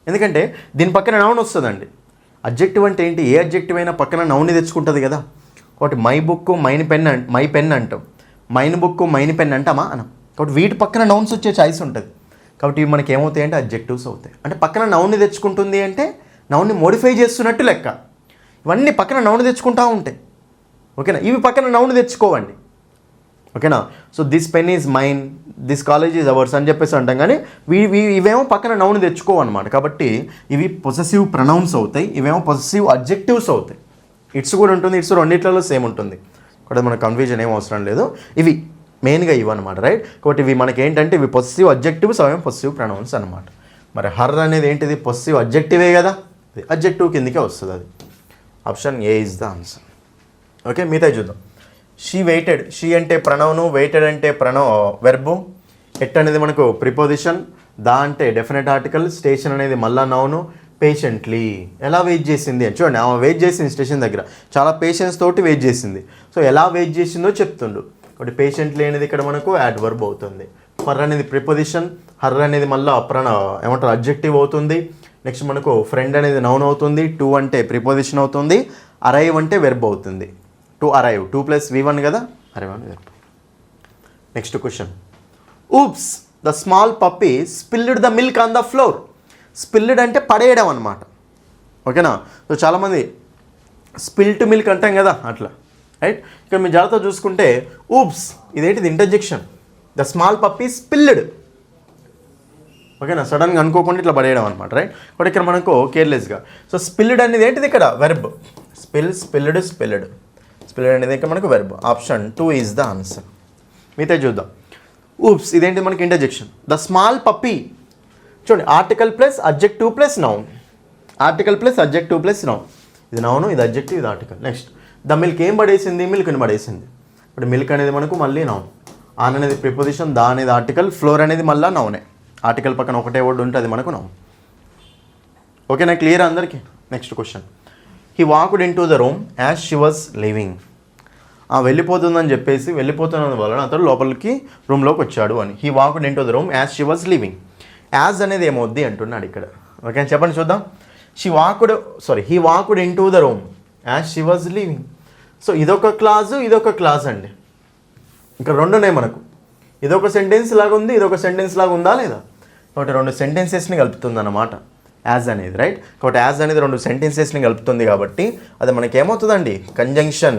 ఎందుకంటే దీని పక్కన నౌన్ వస్తుందండి. అడ్జెక్టివ్ అంటే ఏంటి, ఏ అడ్జెక్టివ్ అయినా పక్కన నౌన్ని తెచ్చుకుంటుంది కదా. ఒకటి మై బుక్, మై పెన్ అంటాం. మైన్ బుక్, మైన్ పెన్ అంటామా అనం. కాబట్టి వీటి పక్కన నౌన్స్ వచ్చే చాయిస్ ఉంటుంది. కాబట్టి ఇవి మనకి ఏమవుతాయి అంటే అడ్జెక్టివ్స్ అవుతాయి. అంటే పక్కన నౌన్ని తెచ్చుకుంటుంది అంటే నౌన్ని మోడిఫై చేస్తున్నట్టు లెక్క. ఇవన్నీ పక్కన నౌన్ తెచ్చుకుంటూ ఉంటాయి. ఓకేనా, ఇవి పక్కన నౌన్ తెచ్చుకోవండి. ఓకేనా, so this pen is mine, this college is ours అని చెప్పేసి అంటాం, కానీ ఇవేమో పక్కన నౌన్ తెచ్చుకోవన్నమాట. కాబట్టి ఇవి పొసెసివ్ ప్రొనౌన్స్ అవుతాయి, ఇవేమో పొసెసివ్ అడ్జెక్టివ్స్ అవుతాయి. ఇట్స్ కూడా ఉంటుంది, ఇట్స్ రెండిట్లలో సేమ్ ఉంటుంది. ఇక్కడ మనకు కన్ఫ్యూజన్ ఏం అవసరం లేదు. ఇవి మెయిన్గా ఇవన్నమాట, రైట్. కాబట్టి ఇవి మనకి ఏంటంటే ఇవి పొసెసివ్ అడ్జెక్టివ్స్, అవేమో పొసెసివ్ ప్రొనౌన్స్ అనమాట. మరి హర్ అనేది ఏంటిది? పొసెసివ్ అడ్జెక్టివే కదా, అడ్జెక్టివ్ కిందకే వస్తుంది. అది option A is the answer. Okay, మిగతా చూద్దాం. షీ వెయిటెడ్, షీ అంటే ప్రణౌను, వెయిటెడ్ అంటే వెర్బు, ఎట్ అనేది మనకు ప్రిపోజిషన్, దా అంటే డెఫినెట్ ఆర్టికల్, స్టేషన్ అనేది మళ్ళా నౌను, పేషెంట్లీ ఎలా వెయిట్ చేసింది అని చూడండి. ఆమె వెయిట్ చేసింది స్టేషన్ దగ్గర, చాలా పేషెన్స్ తోటి వెయిట్ చేసింది. సో ఎలా వెయిట్ చేసిందో చెప్తుండు. కాబట్టి పేషెంట్లీ అనేది ఇక్కడ మనకు యాడ్వర్బ్ అవుతుంది. ఫర్ అనేది ప్రిపోజిషన్, హర్ అనేది మళ్ళీ ఏమంటారు అడ్జెక్టివ్ అవుతుంది. నెక్స్ట్ మనకు ఫ్రెండ్ అనేది నౌన్ అవుతుంది, టు అంటే ప్రిపోజిషన్ అవుతుంది, అరైవ్ అంటే వెర్బ్ అవుతుంది. టు అరైవ్, 2 + V1 కదా, అరైవ్ అని verb. Next question. Oops, the small puppy spilled the milk on the floor. Spilled అంటే పడేయడం అనమాట. ఓకేనా, సో చాలామంది స్పిల్ట్ మిల్క్ అంటాం కదా, అట్లా రైట్. ఇక్కడ మీరు జాగ్రత్తగా చూసుకుంటే ఊప్స్ ఇదేంటిది interjection. The small puppy spilled. ఓకేనా, సడన్గా అనుకోకుండా ఇట్లా పడేయడం అనమాట, రైట్. బట్ ఇక్కడ మనకు కేర్లెస్గా. సో స్పిల్డ్ అనేది ఏంటిది ఇక్కడ వెర్బ్. స్పిల్డ్ స్పిల్డ్ అనేది ఇక్కడ మనకు verb. Option 2 is the answer. మిగతా చూద్దాం. ఊప్స్ ఇదేంటి మనకి ఇంటర్జెక్షన్. ద స్మాల్ పప్పీ చూడండి, article plus adjective plus noun, article plus adjective plus noun. ఇది నౌను, ఇది అడ్జెక్టివ్, ఇది ఆర్టికల్. నెక్స్ట్ ద మిల్క్ ఏం పడేసింది? మిల్క్ని పడేసింది. ఇప్పుడు మిల్క్ అనేది మనకు మళ్ళీ నౌన్, ఆన్ అనేది ప్రిపోజిషన్, దా అనేది ఆర్టికల్, ఫ్లోర్ అనేది మళ్ళీ నౌనే. ఆర్టికల్ పక్కన ఒకటే వర్డ్ ఉంటే అది మనకు నౌన్. ఓకేనా, క్లియర్ అందరికీ? Next question. He walked into the room as she was leaving. వెళ్ళిపోతుందని చెప్పేసి వెళ్ళిపోతున్నందు వలన అతడు లోపలికి రూమ్లోకి వచ్చాడు అని. He walked into the room as she was leaving. As అనేది ఏమవుద్ది అంటున్నాడు ఇక్కడ. ఓకే, చెప్పండి చూద్దాం. He walked into the room as she was leaving. So ఇదొక క్లాజ్ అండి. ఇంకా రెండు ఉన్నాయి మనకు. ఇదొక సెంటెన్స్ లాగా ఉంది, ఇదొక సెంటెన్స్ లాగా ఉందా లేదా? కాబట్టి రెండు సెంటెన్సెస్ని కలుపుతుంది అన్నమాట యాజ్ అనేది, రైట్. కాబట్టి యాజ్ అనేది రెండు సెంటెన్సెస్ని కలుపుతుంది కాబట్టి అది మనకి ఏమవుతుందండి? కంజంక్షన్.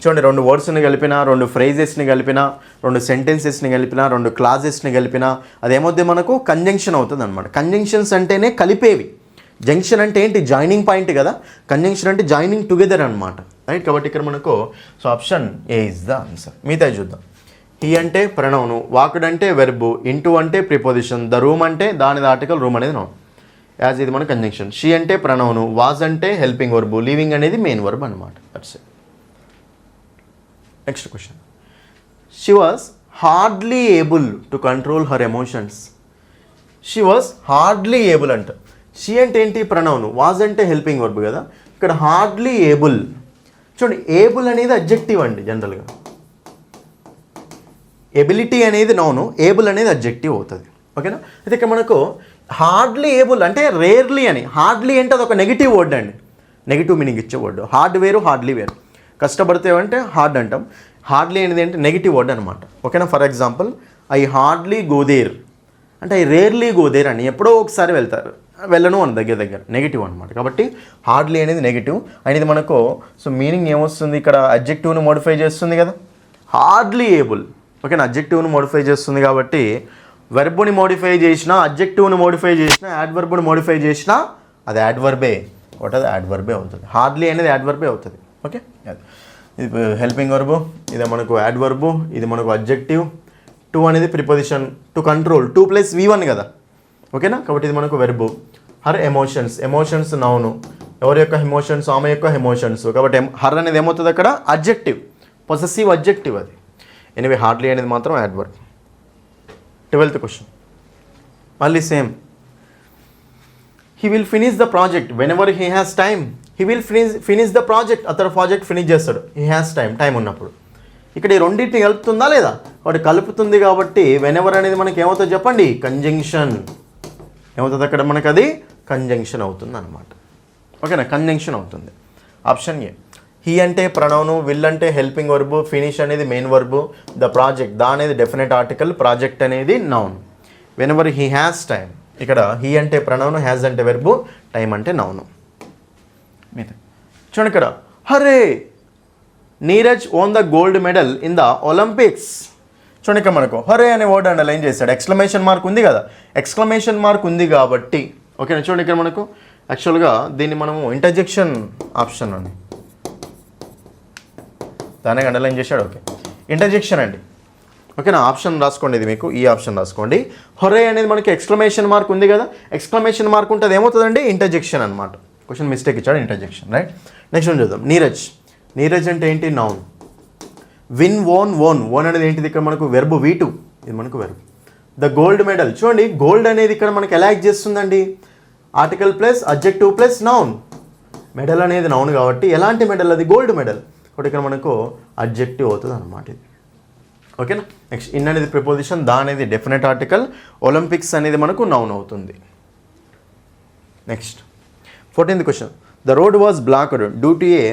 చూడండి, రెండు వర్డ్స్ని కలిపినా, రెండు ఫ్రేజెస్ని కలిపినా, రెండు సెంటెన్సెస్ని కలిపినా, రెండు క్లాజెస్ని కలిపినా అదేమవుద్ది మనకు కంజంక్షన్ అవుతుంది అనమాట. కంజంక్షన్స్ అంటేనే కలిపేవి. జంక్షన్ అంటే ఏంటి? జాయినింగ్ పాయింట్ కదా. కంజంక్షన్ అంటే జాయినింగ్ టుగెదర్ అనమాట, రైట్. కాబట్టి ఇక్కడ మనకు so option A is the answer. మిగతా చూద్దాం. హీ అంటే ప్రణౌను, వాక్డ్ అంటే వెర్బు, ఇంటూ అంటే ప్రిపోజిషన్, ద రూమ్ అంటే దాని ఆర్టికల్, రూమ్ అనేది నౌన్. యాజ్ ఇది మన కంజంక్షన్. షీ అంటే ప్రణౌను, వాజ్ అంటే హెల్పింగ్ వర్బు, లివింగ్ అనేది మెయిన్ వర్బ్ అనమాట. That's it. Next question. She was hardly able to control her emotions. She was hardly able అంట. షీ అంటే ఏంటి? ప్రణౌను, వాజ్ అంటే హెల్పింగ్ వర్బ్ కదా. ఇక్కడ హార్డ్లీ ఏబుల్. చూడండి, ఏబుల్ అనేది అడ్జెక్టివ్ అండి జనరల్గా. ఎబిలిటీ అనేది నౌను, ఏబుల్ అనేది అడ్జెక్టివ్ అవుతుంది. ఓకేనా, అయితే ఇక్కడ మనకు హార్డ్లీ ఏబుల్ అంటే రేర్లీ అని. హార్డ్లీ అంటే అది ఒక నెగిటివ్ వర్డ్ అండి, నెగిటివ్ మీనింగ్ ఇచ్చే వర్డ్. హార్డ్ వేరు, హార్డ్లీ వేరు. కష్టపడితే అంటే హార్డ్ అంటాం, హార్డ్లీ అనేది అంటే నెగిటివ్ వర్డ్ అనమాట. ఓకేనా, for example I hardly go there అంటే ఐ రేర్లీ గో దేర్ అని, ఎప్పుడో ఒకసారి వెళ్తారు, వెళ్ళను అని దగ్గర నెగిటివ్ అనమాట. కాబట్టి హార్డ్లీ అనేది నెగిటివ్ అనేది మనకు. సో మీనింగ్ ఏమొస్తుంది ఇక్కడ? అడ్జెక్టివ్ను మోడిఫై చేస్తుంది కదా, హార్డ్లీ ఏబుల్. ఓకేనా, అడ్జెక్టివ్ను మోడిఫై చేస్తుంది కాబట్టి వెర్బుని మోడిఫై చేసినా, అడ్జెక్టివ్ను మోడిఫై చేసినా, యాడ్వర్బ్ని మోడిఫై చేసినా అది యాడ్వర్బే. ఒకటి అది యాడ్వర్బే అవుతుంది. హార్డ్లీ అనేది యాడ్వర్బే అవుతుంది. ఓకే, ఇది హెల్పింగ్ వర్బు, ఇది మనకు యాడ్వర్బు, ఇది మనకు అడ్జెక్టివ్. టు అనేది ప్రిపోజిషన్, టు కంట్రోల్, 2 + V1 కదా. ఓకేనా, కాబట్టి ఇది మనకు వెర్బు. హర్ ఎమోషన్స్ నౌను, ఎవరి యొక్క ఎమోషన్స్? ఆమె యొక్క ఎమోషన్స్. కాబట్టి హర్ అనేది ఏమవుతుంది అక్కడ? అడ్జెక్టివ్, పొసెసివ్ అడ్జెక్టివ్ అది. ఎనివే హార్డ్లీ అనేది మాత్రం యాడ్వర్బ్. 12th క్వశ్చన్ మళ్ళీ same. He will finish the project when ever he has time. He will finish the project, అతను ప్రాజెక్ట్ ఫినిష్ చేస్తాడు. హీ హ్యాస్ టైం ఉన్నప్పుడు. ఇక్కడ ఈ రెండింటిని కలుపుతుందా లేదా? వాటి కలుపుతుంది కాబట్టి వెన్ ఎవర్ అనేది మనకి ఏమవుతుంది చెప్పండి? కంజంక్షన్. ఏమవుతుంది అక్కడ మనకు? అది కంజంక్షన్ అవుతుంది అనమాట. ఓకేనా, కంజంక్షన్ అవుతుంది. Option A. హీ అంటే ప్రొనౌన్, విల్ అంటే హెల్పింగ్ వర్బ్, ఫినిష్ అనేది మెయిన్ వర్బ్, ద ప్రాజెక్ట్ దా అనేది డెఫినెట్ ఆర్టికల్, ప్రాజెక్ట్ అనేది noun. Whenever he has time, ఇక్కడ హీ అంటే ప్రొనౌన్, హ్యాస్ అంటే వెర్బ్, టైం అంటే నౌన్. చూడండి ఇక్కడ Hare Neeraj own the gold medal in the Olympics. చూడండి ఇక్కడ మనకు హరే అనే వర్డ్ అండర్లైన్ చేశాడు. ఎక్స్క్లమేషన్ మార్క్ ఉంది కదా, ఎక్స్క్లమేషన్ మార్క్ ఉంది కాబట్టి ఓకేనా. చూడండి ఇక్కడ మనకు యాక్చువల్గా దీన్ని మనము ఇంటర్జెక్షన్ ఆప్షన్ అండి, దాన్ని అండర్లైన్ చేశాడు. ఓకే, ఇంటర్జెక్షన్ అండి. ఓకేనా, ఆప్షన్ రాసుకోండి, ఇది మీకు ఈ ఆప్షన్ రాసుకోండి. హొరే అనేది మనకి ఎక్స్క్లమేషన్ మార్క్ ఉంది కదా, ఎక్స్క్లమేషన్ మార్క్ ఉంటుంది ఏమవుతుందండి, ఇంటర్జెక్షన్ అనమాట. క్వశ్చన్ మిస్టేక్ ఇచ్చాడు, ఇంటర్జెక్షన్, రైట్. నెక్స్ట్ వన్ చూద్దాం. నీరజ్, నీరజ్ అంటే ఏంటి, నౌన్. విన్, ఓన్, ఓన్ అనేది ఏంటిది ఇక్కడ మనకు వెర్బ్, V2 ఇది మనకు వెర్బ్. ద గోల్డ్ మెడల్, చూడండి గోల్డ్ అనేది ఇక్కడ మనకి ఎలా యాక్ట్ చేస్తుందండి, article plus adjective plus noun. Medal అనేది నౌన్ కాబట్టి ఎలాంటి మెడల్, అది గోల్డ్ మెడల్ కాబట్టి ఇక్కడ మనకు అడ్జెక్టివ్ అవుతుంది అనమాట ఇది. ఓకేనా. నెక్స్ట్ ఇన్ అనేది ప్రిపోజిషన్, దా అనేది డెఫినెట్ ఆర్టికల్, ఒలింపిక్స్ అనేది మనకు నౌన్ అవుతుంది. Next 14th question. The road was blocked due to a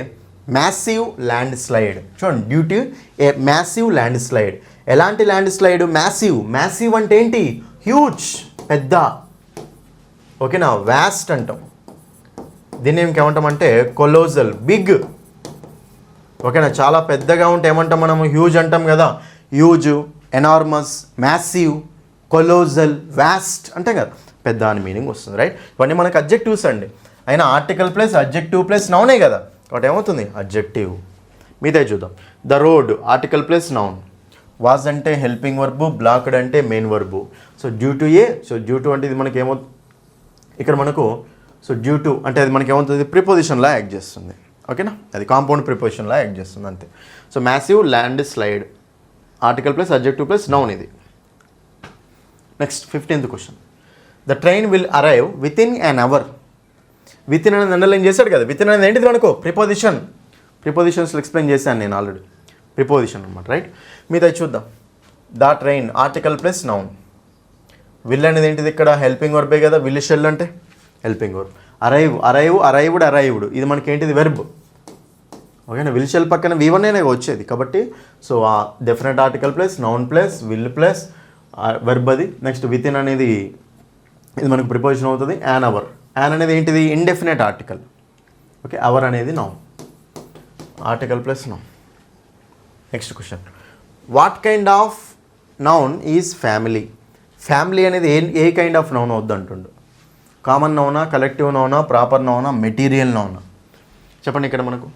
massive landslide. చూడండి, due to a massive landslide. ఎలాంటి ల్యాండ్ స్లైడ్, మ్యాసివ్. మ్యాసివ్ అంటే ఏంటి, huge, పెద్ద. ఓకేనా, వాస్ట్ అంటాం. దీన్ని ఏమంటామంటే కొలోజల్, బిగ్. ఓకేనా, చాలా పెద్దగా ఉంటే ఏమంటాం మనము, హ్యూజ్ అంటాం కదా. Huge, enormous, massive, colossal, vast అంటాం కదా, పెద్ద అని మీనింగ్ వస్తుంది, రైట్. ఇవన్నీ మనకు అడ్జెక్టివ్స్ అండి. అయినా ఆర్టికల్ ప్లస్ అడ్జెక్టివ్ ప్లస్ నౌనే కదా, కాబట్టి ఏమవుతుంది అడ్జెక్టివ్. మీదే చూద్దాం. The road article plus noun, was అంటే హెల్పింగ్ వర్బు, బ్లాక్డ్ అంటే main verb. So due to A, so due to అంటే ఇది మనకి ఏమవుతుంది ఇక్కడ మనకు, సో డ్యూ టు అంటే అది మనకి ఏమవుతుంది, ప్రిపోజిషన్లా యాక్ట్ చేస్తుంది. ఓకేనా, అది కాంపౌండ్ ప్రిపోజిషన్లా యాక్ట్ చేస్తుంది అంతే. So massive landslide, article plus adjective plus noun ఇది. Next 15th question. The train will arrive within an hour. Within అనేది అండర్లైన్ చేశాడు కదా, విత్ ఇన్ అనేది ఏంటిది మనకు ప్రిపోజిషన్. ప్రిపోజిషన్స్లో ఎక్స్ప్లెయిన్ చేశాను నేను ఆల్రెడీ, ప్రిపోజిషన్ అనమాట, రైట్. మీద చూద్దాం. The train article plus noun, will అనేది ఏంటిది ఇక్కడ హెల్పింగ్ వర్బే కదా, విల్ షెల్ అంటే helping verb. Arrive, arrived, arrived ఇది మనకి ఏంటిది వెర్బ్. ఓకేనా, విల్ షెల్ పక్కన V1 అనే వచ్చేది కాబట్టి సో ఆ definite article plus noun plus will plus verb అది. నెక్స్ట్ విత్ ఇన్ అనేది ఇది మనకు ప్రిపోజిషన్ అవుతుంది. యాన్ అవర్, యాన్ అనేది ఏంటిది ఇండెఫినెట్ ఆర్టికల్. ఓకే, అవర్ అనేది noun, article plus noun. Next question. What kind of noun is family. Family అనేది a kind of noun అవుద్ది అంటుండు. కామన్ నౌనా, కలెక్టివ్ నౌనా, ప్రాపర్ నౌనా, మెటీరియల్ నౌనా. చెప్పండి ఇక్కడ మనకు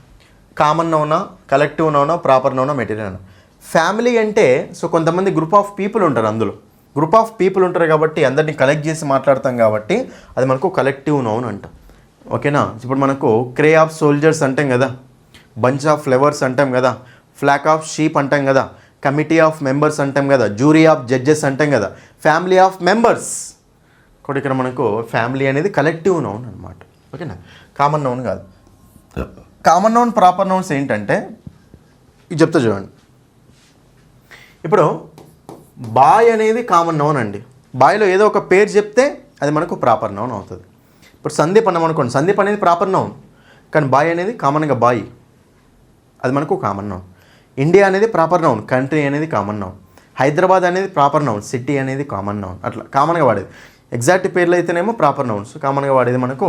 కామన్ నౌనా, కలెక్టివ్ నౌనా, ప్రాపర్ నౌనా, మెటీరియల్ నౌనా. ఫ్యామిలీ అంటే సో కొంతమంది గ్రూప్ ఆఫ్ పీపుల్ ఉంటారు, అందులో గ్రూప్ ఆఫ్ పీపుల్ ఉంటారు కాబట్టి అందరినీ కలెక్ట్ చేసి మాట్లాడతాం కాబట్టి అది మనకు కలెక్టివ్ నౌన్ అంటాం. ఓకేనా, ఇప్పుడు మనకు క్రే ఆఫ్ సోల్జర్స్ అంటాం కదా, బంచ్ ఆఫ్ ఫ్లవర్స్ అంటాం కదా, ఫ్లాక్ ఆఫ్ షీప్ అంటాం కదా, కమిటీ ఆఫ్ మెంబర్స్ అంటాం కదా, జ్యూరీ ఆఫ్ జడ్జెస్ అంటాం కదా, ఫ్యామిలీ ఆఫ్ మెంబర్స్. కాబట్టి ఇక్కడ మనకు ఫ్యామిలీ అనేది కలెక్టివ్ నౌన్ అనమాట. ఓకేనా, కామన్ నౌన్ కాదు. కామన్ నౌన్, ప్రాపర్ నౌన్స్ ఏంటంటే ఇది చెప్తా చూడండి. ఇప్పుడు బాయ్ అనేది కామన్ నౌన్ అండి. బాయ్లో ఏదో ఒక పేరు చెప్తే అది మనకు ప్రాపర్ నౌన్ అవుతుంది. ఇప్పుడు సందీప్ అన్నాం అనుకోండి, సందీప్ అనేది ప్రాపర్ నౌన్, కానీ బాయ్ అనేది కామన్గా బాయ్, అది మనకు కామన్ నౌన్. ఇండియా అనేది ప్రాపర్ నౌన్, కంట్రీ అనేది కామన్ నౌన్. హైదరాబాద్ అనేది ప్రాపర్ నౌన్, సిటీ అనేది కామన్ నౌన్. అట్లా కామన్గా వాడేది. ఎగ్జాక్ట్ పేర్లు అయితేనేమో ప్రాపర్ నౌన్స్, కామన్గా వాడేది మనకు.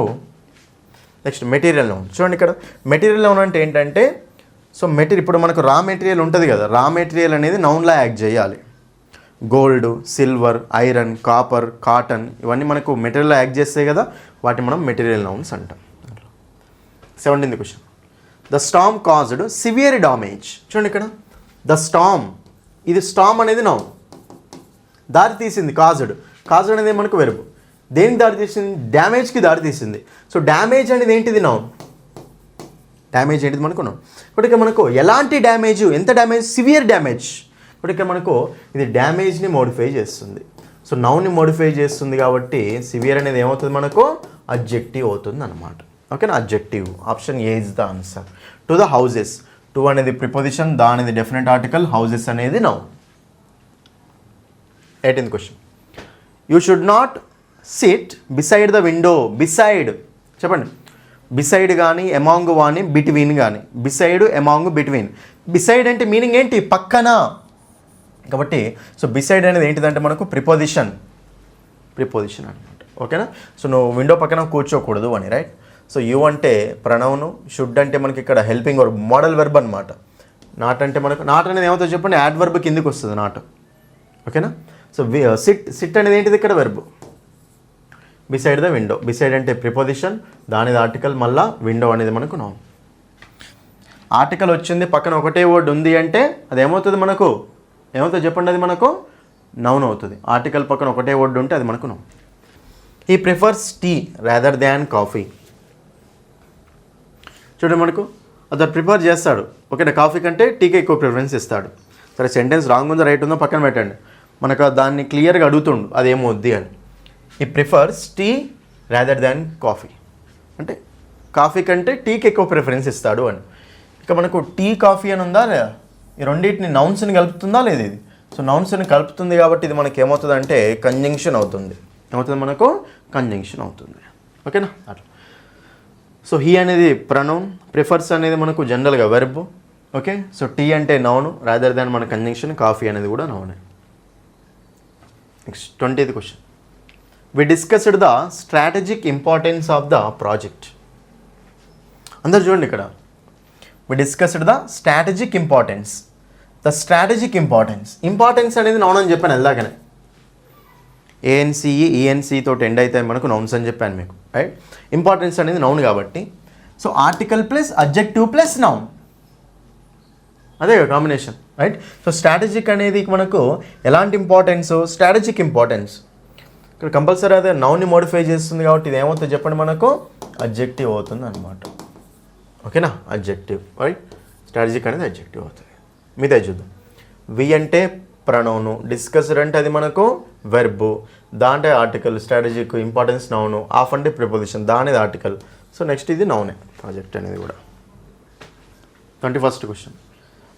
Next material noun. చూడండి ఇక్కడ మెటీరియల్ నౌన్ అంటే ఏంటంటే సో ఇప్పుడు మనకు రా మెటీరియల్ ఉంటుంది కదా, రా మెటీరియల్ అనేది నౌన్లా యాక్ట్ చేయాలి. Gold, silver, iron, copper, cotton ఇవన్నీ మనకు మెటీరియల్లో యాక్ట్ చేస్తాయి కదా, వాటిని మనం మెటీరియల్ నౌన్స్ అంటాం. 17th question. The storm caused severe damage. చూడండి ఇక్కడ ద స్టామ్, ఇది స్టామ్ అనేది నౌన్, దారి తీసింది. కాజ్డ్ అనేది మనకు వెర్బ్. దేనికి దారి తీసింది, డ్యామేజ్కి దారి తీసింది. సో డ్యామేజ్ అనేది ఏంటిది నౌన్, డ్యామేజ్ ఏంటిది మనకు నౌన్. ఇప్పుడు ఇక్కడ మనకు ఎలాంటి డ్యామేజ్, ఎంత డ్యామేజ్, సివియర్ డ్యామేజ్. ఇప్పుడు ఇక్కడ మనకు ఇది డ్యామేజ్ని మోడిఫై చేస్తుంది. సో నౌన్ని మోడిఫై చేస్తుంది కాబట్టి సివియర్ అనేది ఏమవుతుంది మనకు అడ్జెక్టివ్ అవుతుంది అనమాట. ఓకేనా, adjective. Option A is the answer. To the houses, to అనేది ప్రిపోజిషన్, ద అనేది డెఫినెట్ ఆర్టికల్, హౌసెస్ అనేది noun. 18th question. You should not SIT beside the window. Beside చెప్పండి, బిసైడ్ కానీ ఎమాంగ్ కానీ బిట్వీన్ కానీ, బిసైడ్ ఎమాంగ్ బిట్వీన్. బిసైడ్ అంటే meaning ఏంటి? పక్కన. కాబట్టి సో బిసైడ్ అనేది ఏంటిదంటే మనకు ప్రిపోజిషన్ అనమాట. ఓకేనా? సో నువ్వు విండో పక్కన కూర్చోకూడదు అని, రైట్? సో యూ అంటే ప్రనౌను, షుడ్ అంటే మనకి ఇక్కడ హెల్పింగ్ వర్బ్, మోడల్ వెర్బ్ అనమాట. నాట్ అంటే మనకు, నాట్ అనేది ఏమవుతుంది చెప్పండి, యాడ్ వర్బ్ కిందికి వస్తుంది నాట్. ఓకేనా? సో సిట్ అనేది ఏంటిది ఇక్కడ verb. Beside the window, beside అంటే ప్రిపోజిషన్, దానిది ఆర్టికల్, మళ్ళా విండో అనేది మనకు నౌన్. ఆర్టికల్ వచ్చింది పక్కన ఒకటే వర్డ్ ఉంది అంటే అది ఏమవుతుంది మనకు, ఏమవుతుంది చెప్పండి, అది మనకు నౌన్ అవుతుంది. ఆర్టికల్ పక్కన ఒకటే వర్డ్ ఉంటే అది మనకు noun. He prefers tea rather than coffee. చూడండి మనకు అతను ప్రిఫర్ చేస్తాడు, ఓకేనా, కాఫీ కంటే టీకి ఎక్కువ ప్రిఫరెన్స్ ఇస్తాడు. సరే సెంటెన్స్ రాంగ్ ఉందో రైట్ ఉందో పక్కన పెట్టండి, మనకు దాన్ని క్లియర్గా అడుగుతుండు అదేమొద్ది అని. He prefers tea rather than coffee అంటే కాఫీ కంటే టీకి ఎక్కువ ప్రిఫరెన్స్ ఇస్తాడు అని. ఇక మనకు టీ కాఫీ అని ఉందా లేదా, ఈ రెండింటిని నౌన్స్ని కలుపుతుందా లేదు ఇది? సో నౌన్స్ని కలుపుతుంది కాబట్టి ఇది మనకి ఏమవుతుంది అంటే కంజంక్షన్ అవుతుంది. ఏమవుతుంది మనకు? కంజంక్షన్ అవుతుంది. ఓకేనా? అట్లా. సో హీ అనేది ప్రనౌన్, ప్రిఫర్స్ అనేది మనకు జనరల్గా వెర్బ్. ఓకే, సో టీ అంటే నౌన్ రాదర్ దాన్ మన కంజంక్షన్, కాఫీ అనేది కూడా నౌనే. Next 20th question. We discussed the strategic importance of the project. అందరు చూడండి ఇక్కడ, we discussed the strategic importance. The strategic importance అనేది నౌన్ అని చెప్పాను ఎలాగనే. ఏఎన్సిఈ ఈఎన్సి తోటి ఎండ్ అయితే మనకు నౌన్స్ అని చెప్పాను మీకు, రైట్? ఇంపార్టెన్స్ అనేది నౌన్ కాబట్టి so article plus adjective plus noun, అదే కాంబినేషన్, రైట్? సో స్ట్రాటజిక్ అనేది మనకు ఎలాంటి ఇంపార్టెన్స్? Strategic importance. ఇక్కడ కంపల్సరీ అదే నౌన్ని మోడిఫై చేస్తుంది కాబట్టి ఇది ఏమవుతుంది చెప్పండి, మనకు అడ్జెక్టివ్ అవుతుంది అనమాట. ఓకేనా? Adjective, right? స్ట్రాటజిక్ అనేది అడ్జెక్టివ్ అవుతుంది. మీదే చూద్దాం. వి అంటే ప్రనౌను, డిస్కస్డ్ అంటే అది మనకు వెర్బు, దాంట్లో article, strategic importance noun, of అంటే ప్రిపోజిషన్, దానిది ఆర్టికల్. సో నెక్స్ట్ ఇది నౌనే, ప్రాజెక్ట్ అనేది కూడా. 21st question.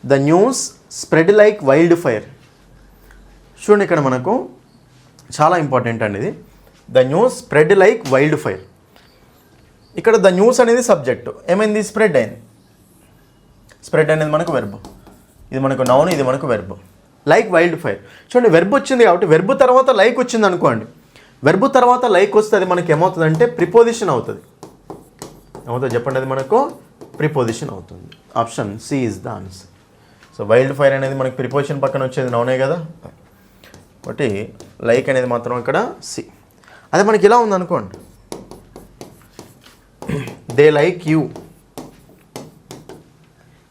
The news spread like wild fire. చూడండి ఇక్కడ మనకు చాలా ఇంపార్టెంట్ అండి ఇది. The news spread like wild fire. ఇక్కడ ద న్యూస్ అనేది సబ్జెక్ట్, ఏమైంది? స్ప్రెడ్ అయింది. స్ప్రెడ్ అనేది మనకు వెర్బ్, ఇది మనకు నౌన్, ఇది మనకు వెర్బ్. Like wild fire. చూడండి వెర్బ్ వచ్చింది కాబట్టి, వెర్బ్ తర్వాత లైక్ వచ్చింది అనుకోండి, వెర్బ్ తర్వాత లైక్ వస్తే అది మనకి ఏమవుతుందంటే ప్రిపోజిషన్ అవుతుంది. ఏమవుతుంది చెప్పండి, అది మనకు ప్రిపోజిషన్ అవుతుంది. Option C is the answer. So wild fire అనేది మనకి ప్రిపోజిషన్ పక్కన వచ్చేది నౌనే కదా, కాబట్టి లైక్ అనేది మాత్రం ఇక్కడ సి. అదే మనకి ఇలా ఉంది అనుకోండి, దే లైక్ యూ.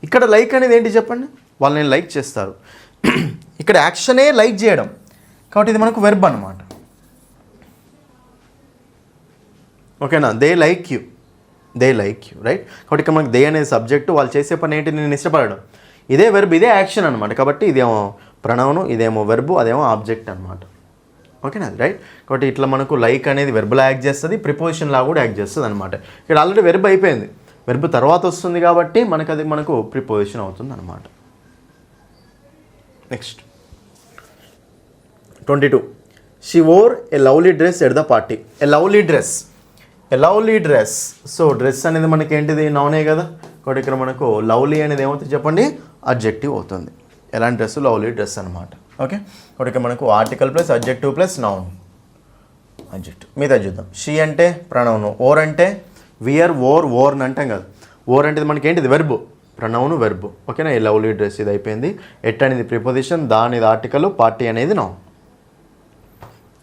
ఇక్కడ లైక్ అనేది ఏంటి చెప్పండి, వాళ్ళు నేను లైక్ చేస్తారు. ఇక్కడ యాక్షనే లైక్ చేయడం కాబట్టి ఇది మనకు వెర్బ్ అనమాట. ఓకేనా? They like you, right? కాబట్టి ఇక్కడ మనకి దే అనేది సబ్జెక్టు, వాళ్ళు చేసే పని ఏంటి, నేను ఇష్టపడడం. ఇదే వెర్బ్, ఇదే యాక్షన్ అనమాట. కాబట్టి ఇదేమో ప్రణౌను, ఇదేమో వెర్బు, అదేమో ఆబ్జెక్ట్ అనమాట. ఓకేనా? రైట్? కాబట్టి ఇట్లా మనకు లైక్ అనేది వెర్బ్లా యాక్ట్ చేస్తుంది, ప్రిపోజిషన్ లా కూడా యాక్ట్ చేస్తుంది అనమాట. ఇక్కడ ఆల్రెడీ వెర్బ్ అయిపోయింది, వెర్బ్ తర్వాత వస్తుంది కాబట్టి మనకు అది మనకు ప్రిపోజిషన్ అవుతుంది అనమాట. Next 22. She wore a lovely dress at the party. A lovely dress. So dress అనేది మనకి ఏంటిది, నౌనే కదా. కాబట్టి ఇక్కడ మనకు లవ్లీ అనేది ఏమవుతుంది చెప్పండి, అడ్జెక్టివ్ అవుతుంది. ఎలాంటి డ్రెస్? లవ్లీ డ్రెస్ అనమాట. ఓకే, కాబట్టి ఇక్కడ మనకు article plus adjective plus noun, adjective. మీద చూద్దాం. షీ అంటే ప్రణౌను, ఓర్ అంటే వియర్, ఓర్న్ అంటాం కదా. ఓర్ అంటే మనకి ఏంటిది, వెర్బు, ప్రనౌను వెర్బు. ఓకేనా? ఈ లవ్లీ డ్రెస్ ఇది అయిపోయింది. ఎట్ అనేది ప్రిపోజిషన్, దానిది ఆర్టికల్, పార్టీ అనేది noun.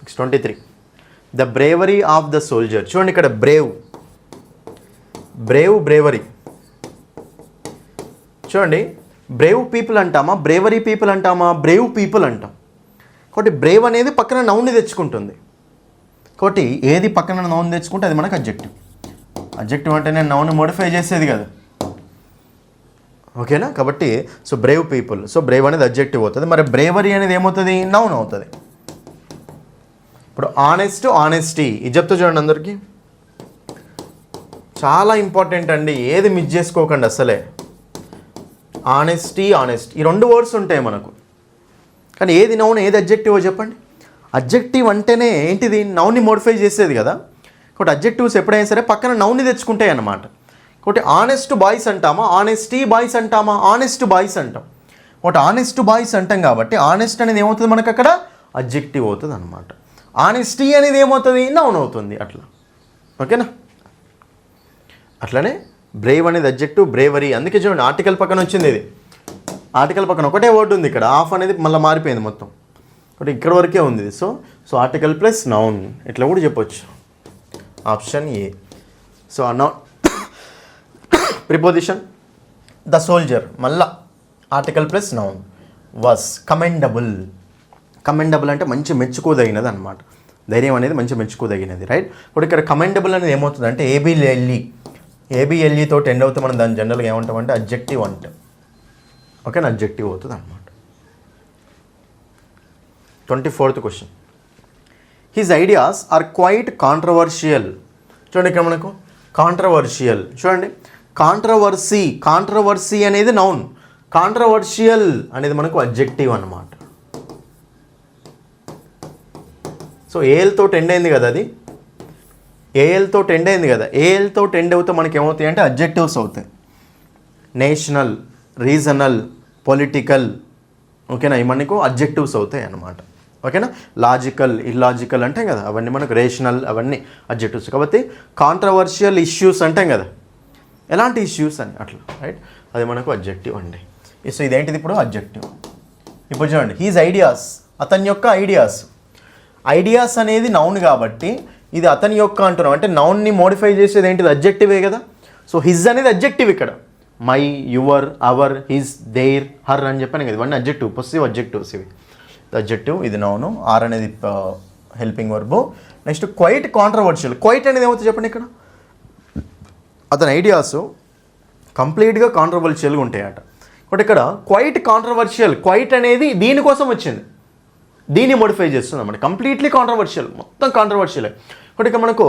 Next 23. The bravery of the soldier. చూడండి ఇక్కడ బ్రేవరీ. చూడండి, బ్రేవ్ పీపుల్ అంటామా, బ్రేవరీ పీపుల్ అంటామా? బ్రేవ్ పీపుల్ అంటాం. కాబట్టి బ్రేవ్ అనేది పక్కన నౌన్ని తెచ్చుకుంటుంది. కాబట్టి ఏది పక్కన నౌన్ తెచ్చుకుంటే అది మనకు అడ్జెక్టివ్. అడ్జెక్టివ్ అంటే నేను నౌన్ మోడిఫై చేసేది కదా. ఓకేనా? కాబట్టి so Brave people, so Brave అనేది అడ్జెక్టివ్ అవుతుంది. మరి బ్రేవరీ అనేది ఏమవుతుంది, నౌన్ అవుతుంది. ఇప్పుడు ఆనెస్టీ ఇది చెప్తా చూడండి అందరికీ, చాలా ఇంపార్టెంట్ అండి, ఏది మిస్ చేసుకోకండి అసలే. ఆనెస్ట్ ఈ రెండు వర్డ్స్ ఉంటాయి మనకు, కానీ ఏది నౌన్ ఏది అడ్జెక్టివ్ చెప్పండి. అడ్జెక్టివ్ అంటేనే ఏంటిది, నౌన్ని మోడిఫై చేసేది కదా. కాబట్టి అడ్జెక్టివ్స్ ఎప్పుడైనా సరే పక్కన నౌన్ని తెచ్చుకుంటాయి అన్నమాట. కాబట్టి ఆనెస్ట్ బాయ్స్ అంటామా, ఆనెస్టీ బాయ్స్ అంటామా, ఆనెస్ట్ బాయ్స్ అంటాం. ఒకటి ఆనెస్ట్ బాయ్స్ అంటాం కాబట్టి ఆనెస్ట్ అనేది ఏమవుతుంది మనకు అక్కడ అడ్జెక్టివ్ అవుతుంది అనమాట. ఆనెస్టీ అనేది ఏమవుతుంది నౌన్ అవుతుంది అట్లా. ఓకేనా? అట్లనే బ్రేవ్ అనేది అడ్జెక్టివ్, బ్రేవరీ. అందుకే చూడండి ఆర్టికల్ పక్కన వచ్చింది, ఇది ఆర్టికల్ పక్కన ఒకటే వర్డ్ ఉంది, ఇక్కడ ఆఫ్ అనేది మళ్ళీ మారిపోయింది మొత్తం. కాబట్టి ఇక్కడ వరకే ఉంది ఇది. సో ఆర్టికల్ ప్లస్ నౌన్ ఇట్లా కూడా చెప్పొచ్చు. Option A. So noun preposition the soldier, మళ్ళా article plus noun. Was commendable. Commendable అంటే మంచి మెచ్చుకోదగినది అనమాట. ధైర్యం అనేది మంచి మెచ్చుకోదగినది, రైట్? ఇప్పుడు ఇక్కడ కమెండబుల్ అనేది ఏమవుతుంది అంటే ఏబిఎల్ఈతో ఎండ్ అవుతుంది. మనం దాన్ని జనరల్గా ఏమంటామంటే అడ్జెక్టివ్ అంటే. ఓకేనా? అడ్జెక్టివ్ అవుతుంది అనమాట. 24th question. His ideas are quite controversial. చూడండి ఇక్కడ మనకు కాంట్రవర్షియల్. చూడండి కాంట్రవర్సీ అనేది నౌన్, కాంట్రవర్షియల్ అనేది మనకు అడ్జెక్టివ్ అనమాట. సో ఏఎల్తో ఎండ్ అయింది కదా, అది ఏఎల్తో ఎండ్ అయింది కదా. ఏఎల్తో ఎండ్ అవుతే మనకి ఏమవుతాయి అంటే అడ్జెక్టివ్స్ అవుతాయి. National, regional, political. ఓకేనా? ఇవి మనకు అడ్జెక్టివ్స్ అవుతాయి అన్నమాట. ఓకేనా? లాజికల్, ఇల్లాజికల్ అంటాం కదా, అవన్నీ మనకు రేషనల్, అవన్నీ అడ్జెక్టివ్స్. కాబట్టి కాంట్రవర్షియల్ ఇష్యూస్ అంటాం కదా, ఎలాంటి ఇష్యూస్ అని అట్లా, రైట్? అది మనకు అడ్జెక్టివ్ అండి. సో ఇదేంటిది ఇప్పుడు అడ్జెక్టివ్. ఇప్పుడు చూడండి హీజ్ ఐడియాస్, అతని యొక్క ఐడియాస్ అనేది నౌన్ కాబట్టి ఇది అతని యొక్క అంటున్నాం అంటే నౌన్ని మోడిఫై చేసేది ఏంటిది అడ్జెక్టివే కదా. సో హిజ్ అనేది అడ్జెక్టివ్ ఇక్కడ. My, your, our, his, their, her అని చెప్పాను కదా, ఇవన్నీ అడ్జెక్టివ్, పొసిటివ్ అడ్జెక్టివ్స్ ఇవి. అడ్జెక్టివ్, ఇది నౌను, ఆర్ అనేది helping verb. Next quite controversial. Quite అనేది ఏమవుతుంది చెప్పండి ఇక్కడ, అతని ఐడియాస్ కంప్లీట్గా కాంట్రవర్షియల్గా ఉంటాయట. బట్ ఇక్కడ క్వైట్ కాంట్రవర్షియల్, క్వైట్ అనేది దీనికోసం వచ్చింది, దీన్ని మోడిఫై చేస్తుంది అన్నమాట. కంప్లీట్లీ కాంట్రవర్షియల్, మొత్తం కాంట్రవర్షియల్. బట్ ఇక్కడ మనకు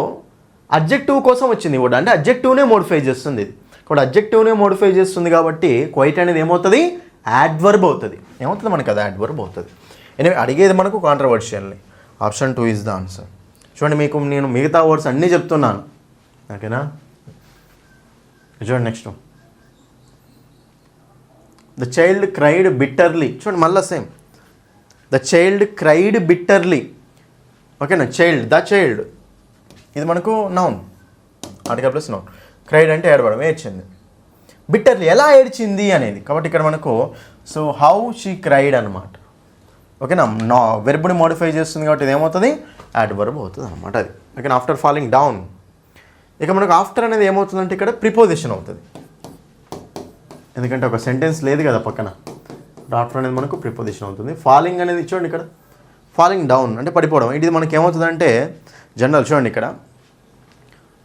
అడ్జెక్టివ్ కోసం వచ్చింది కూడా, అంటే అడ్జెక్టివ్నే మోడిఫై చేస్తుంది ఇది. ఇప్పుడు అడ్జెక్టివ్నే మోడిఫై చేస్తుంది కాబట్టి క్వైట్ అనేది ఏమవుతుంది యాడ్వర్బ్ అవుతుంది. ఏమవుతుంది మనకు అది యాడ్వర్బ్ అవుతుంది. ఎనివే అడిగేది మనకు కాంట్రవర్షియల్ని. Option 2 is the answer. చూడండి మీకు నేను మిగతా వర్డ్స్ అన్నీ చెప్తున్నాను, ఓకేనా? చూడండి next, the child cried bitterly. చూడండి మళ్ళీ same, the child cried bitterly. ఓకేనా? ద చైల్డ్ ఇది మనకు noun, article plus noun. Cried అంటే ఏడవడం, ఏడ్చింది. బిట్టర్లీ ఎలా ఏడ్చింది అనేది. కాబట్టి ఇక్కడ మనకు సో హౌ షీ క్రైడ్ అనమాట. ఓకేనా? వెర్బ్ని మోడిఫై చేస్తుంది కాబట్టి ఇది ఏమవుతుంది యాడ్వర్బ్ అవుతుంది అనమాట అది. ఓకేనా? After falling down. ఇక మనకు ఆఫ్టర్ అనేది ఏమవుతుందంటే ఇక్కడ ప్రిపోజిషన్ అవుతుంది, ఎందుకంటే ఒక సెంటెన్స్ లేదు కదా పక్కన. ఆఫ్టర్ అనేది మనకు ప్రిపోజిషన్ అవుతుంది. ఫాలింగ్ అనేది చూడండి ఇక్కడ, ఫాలింగ్ డౌన్ అంటే పడిపోవడం. ఇది మనకి ఏమవుతుందంటే జనరల్ చూడండి ఇక్కడ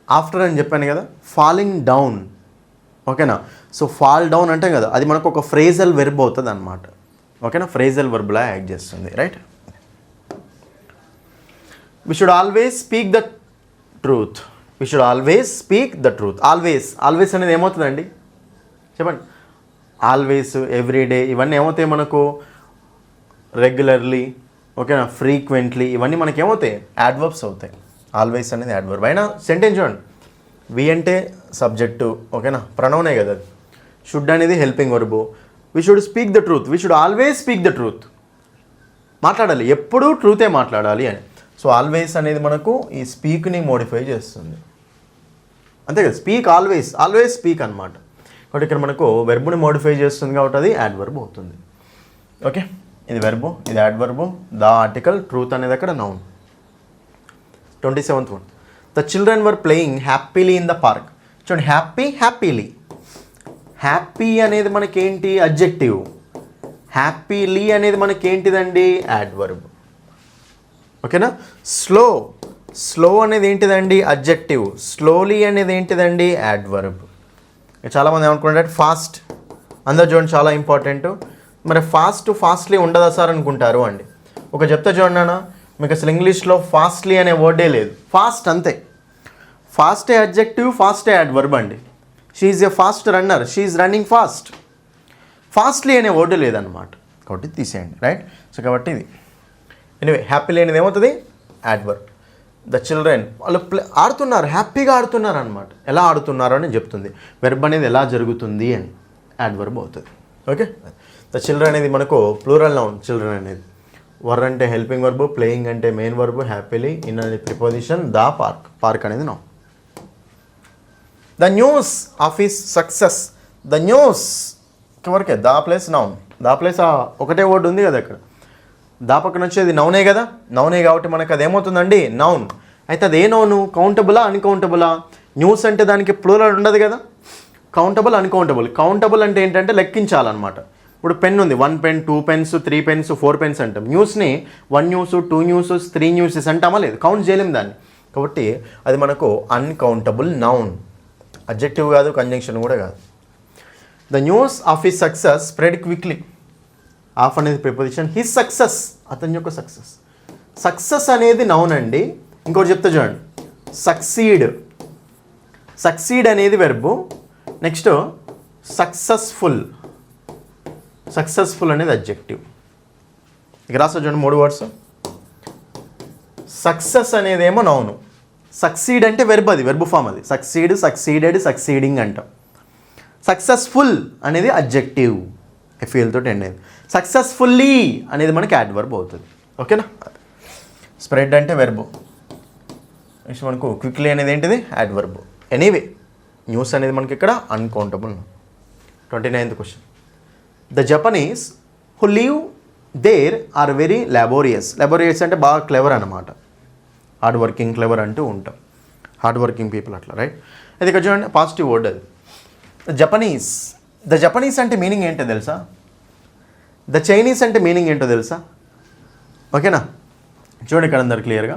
ఆఫ్టర్ అని చెప్పాను కదా, ఫాలింగ్ డౌన్. ఓకేనా? సో ఫాల్ డౌన్ అంటే కదా, అది మనకు ఒక ఫ్రేజల్ వెర్బ్ అవుతుంది అనమాట. ఓకేనా? ఫ్రేజల్ వెర్బ్లా యాక్ట్ చేస్తుంది, right? We should always speak the truth. We should always speak the truth. Always అనేది ఏమవుతుందండి చెప్పండి. ఆల్వేస్, ఎవ్రీడే ఇవన్నీ ఏమవుతాయి మనకు రెగ్యులర్లీ, ఓకేనా, ఫ్రీక్వెంట్లీ, ఇవన్నీ మనకి ఏమవుతాయి యాడ్వర్బ్స్ అవుతాయి. ఆల్వేస్ అనేది యాడ్వర్బ్. అయినా సెంటెన్స్ చూడండి, వి అంటే సబ్జెక్టు, ఓకేనా, ప్రొనౌనే కదా. షుడ్ అనేది helping verb. We should speak the truth. We should always speak the truth. మాట్లాడాలి, ఎప్పుడూ ట్రూతే మాట్లాడాలి అని. సో ఆల్వేస్ అనేది మనకు ఈ స్పీక్ని మోడిఫై చేస్తుంది, అంతే కదా. స్పీక్ ఆల్వేస్, ఆల్వేస్ స్పీక్ అనమాట. కాబట్టి ఇక్కడ మనకు వెర్బ్ని మోడిఫై చేస్తుంది కాబట్టి అది యాడ్వర్బ్ అవుతుంది. ఓకే, ఇది వెర్బు, ఇది యాడ్వర్బు, ద ఆర్టికల్, ట్రూత్ అనేది అక్కడ noun. 27th one, the children were playing happily in the park. చూడండి హ్యాపీలీ. హ్యాపీ అనేది మనకేంటి అడ్జెక్టివ్, హ్యాపీలీ అనేది మనకేంటిదండి యాడ్వర్బ్. ఓకేనా? స్లో అనేది ఏంటిదండి అడ్జెక్టివ్, స్లోలీ అనేది ఏంటిదండి యాడ్వర్బ్. చాలామంది ఏమనుకుంటారు ఫాస్ట్, అందరు చూడండి చాలా ఇంపార్టెంట్. మరి ఫాస్ట్లీ ఉండదా సార్ అనుకుంటారు అండి. ఒక చెప్తా చూడండి నాన్న, మీకు అసలు ఇంగ్లీష్లో ఫాస్ట్లీ అనే వర్డే లేదు, ఫాస్ట్ అంతే. ఫాస్టే అడ్జెక్టివ్, ఫాస్టే యాడ్వర్బ్ అండి. She is a fast runner, she is running fast. Fastly అనే వర్డ్ లేదనమాట, కాబట్టి తీసేయండి, రైట్? సో కాబట్టి ఇది ఎనివే హ్యాపీలీ అనేది ఏమవుతుంది యాడ్వర్బ్. ద చిల్డ్రన్ వాళ్ళు ఆడుతున్నారు, హ్యాపీగా ఆడుతున్నారు అనమాట. ఎలా ఆడుతున్నారు అని చెప్తుంది. వెర్బ్ అనేది ఎలా జరుగుతుంది అని యాడ్వర్బ్ అవుతుంది. ఓకే, ద చిల్డ్రన్ అనేది మనకు ప్లూరల్ నౌన్. చిల్డ్రన్ అనేది వర్ అంటే హెల్పింగ్ వర్బ్, ప్లేయింగ్ అంటే మెయిన్ వర్బ్, హ్యాపీలీ ఇన్ అనేది ప్రిపోజిషన్, ద పార్క్, పార్క్ అనేది noun. The news of his success. The news వరకే the plus noun. The plus ఒకటే word ఉంది కదా అక్కడ, దా పక్కన వచ్చేది నౌనే కదా, నౌనే కాబట్టి మనకు అది ఏమవుతుందండి, నౌన్. అయితే అది ఏ నౌను, కౌంటబులా అన్కౌంటబులా? న్యూస్ అంటే దానికి ప్లూరల్ ఉండదు కదా, కౌంటబుల్ అన్కౌంటబుల్. కౌంటబుల్ అంటే ఏంటంటే లెక్కించాలన్నమాట. ఇప్పుడు పెన్ ఉంది, 1 పెన్, 2 పెన్స్, 3 పెన్స్, 4 పెన్స్ అంటాం. న్యూస్ని 1 న్యూస్, 2 న్యూసెస్, 3 న్యూసెస్ అంటామా లేదు, కౌంట్ చేయలేము దాన్ని. కాబట్టి అది మనకు అన్కౌంటబుల్ నౌన్. అడ్జెక్టివ్ కాదు, కంజంక్షన్ కూడా కాదు. The news of his success spread quickly. Of అనేది ప్రిపోజిషన్, హిస్ సక్సెస్ అతని యొక్క సక్సెస్. సక్సెస్ అనేది నౌన్ అండి. ఇంకోటి చెప్తా చూడండి, సక్సీడ్. సక్సీడ్ అనేది వెర్బు. Next successful. సక్సెస్ఫుల్ అనేది అడ్జెక్టివ్. ఇక రాస్తా చూడండి 3 వర్డ్స్. సక్సెస్ అనేది ఏమో నౌను, సక్సీడ్ అంటే వెర్బ్, అది వెర్బ్ ఫామ్. అది సక్సీడ్, సక్సీడెడ్, సక్సీడింగ్ అంటాం. సక్సెస్ఫుల్ అనేది అడ్జెక్టివ్, ఎఫ్ఈఎల్ తోటి ఎండ్ అయింది. సక్సెస్ఫుల్లీ అనేది మనకి యాడ్వర్బ్ అవుతుంది. ఓకేనా. స్ప్రెడ్ అంటే వెర్బు. నెక్స్ట్ మనకు క్విక్లీ అనేది ఏంటిది, యాడ్వర్బ్. ఎనీవే న్యూస్ అనేది మనకి ఇక్కడ uncountable. 29th question. The Japanese who live there are very laborious. Laborious అంటే బాగా క్లెవర్ అనమాట. హార్డ్ వర్కింగ్, క్లెవర్ అంటూ ఉంటాం. హార్డ్ వర్కింగ్ పీపుల్ అట్లా, రైట్. అది ఇక్కడ చూడండి పాజిటివ్ వర్డ్ అది. The Japanese. ద జపనీస్ అంటే మీనింగ్ ఏంటో తెలుసా? ద చైనీస్ అంటే మీనింగ్ ఏంటో తెలుసా? ఓకేనా, చూడండి ఇక్కడ అందరు క్లియర్గా.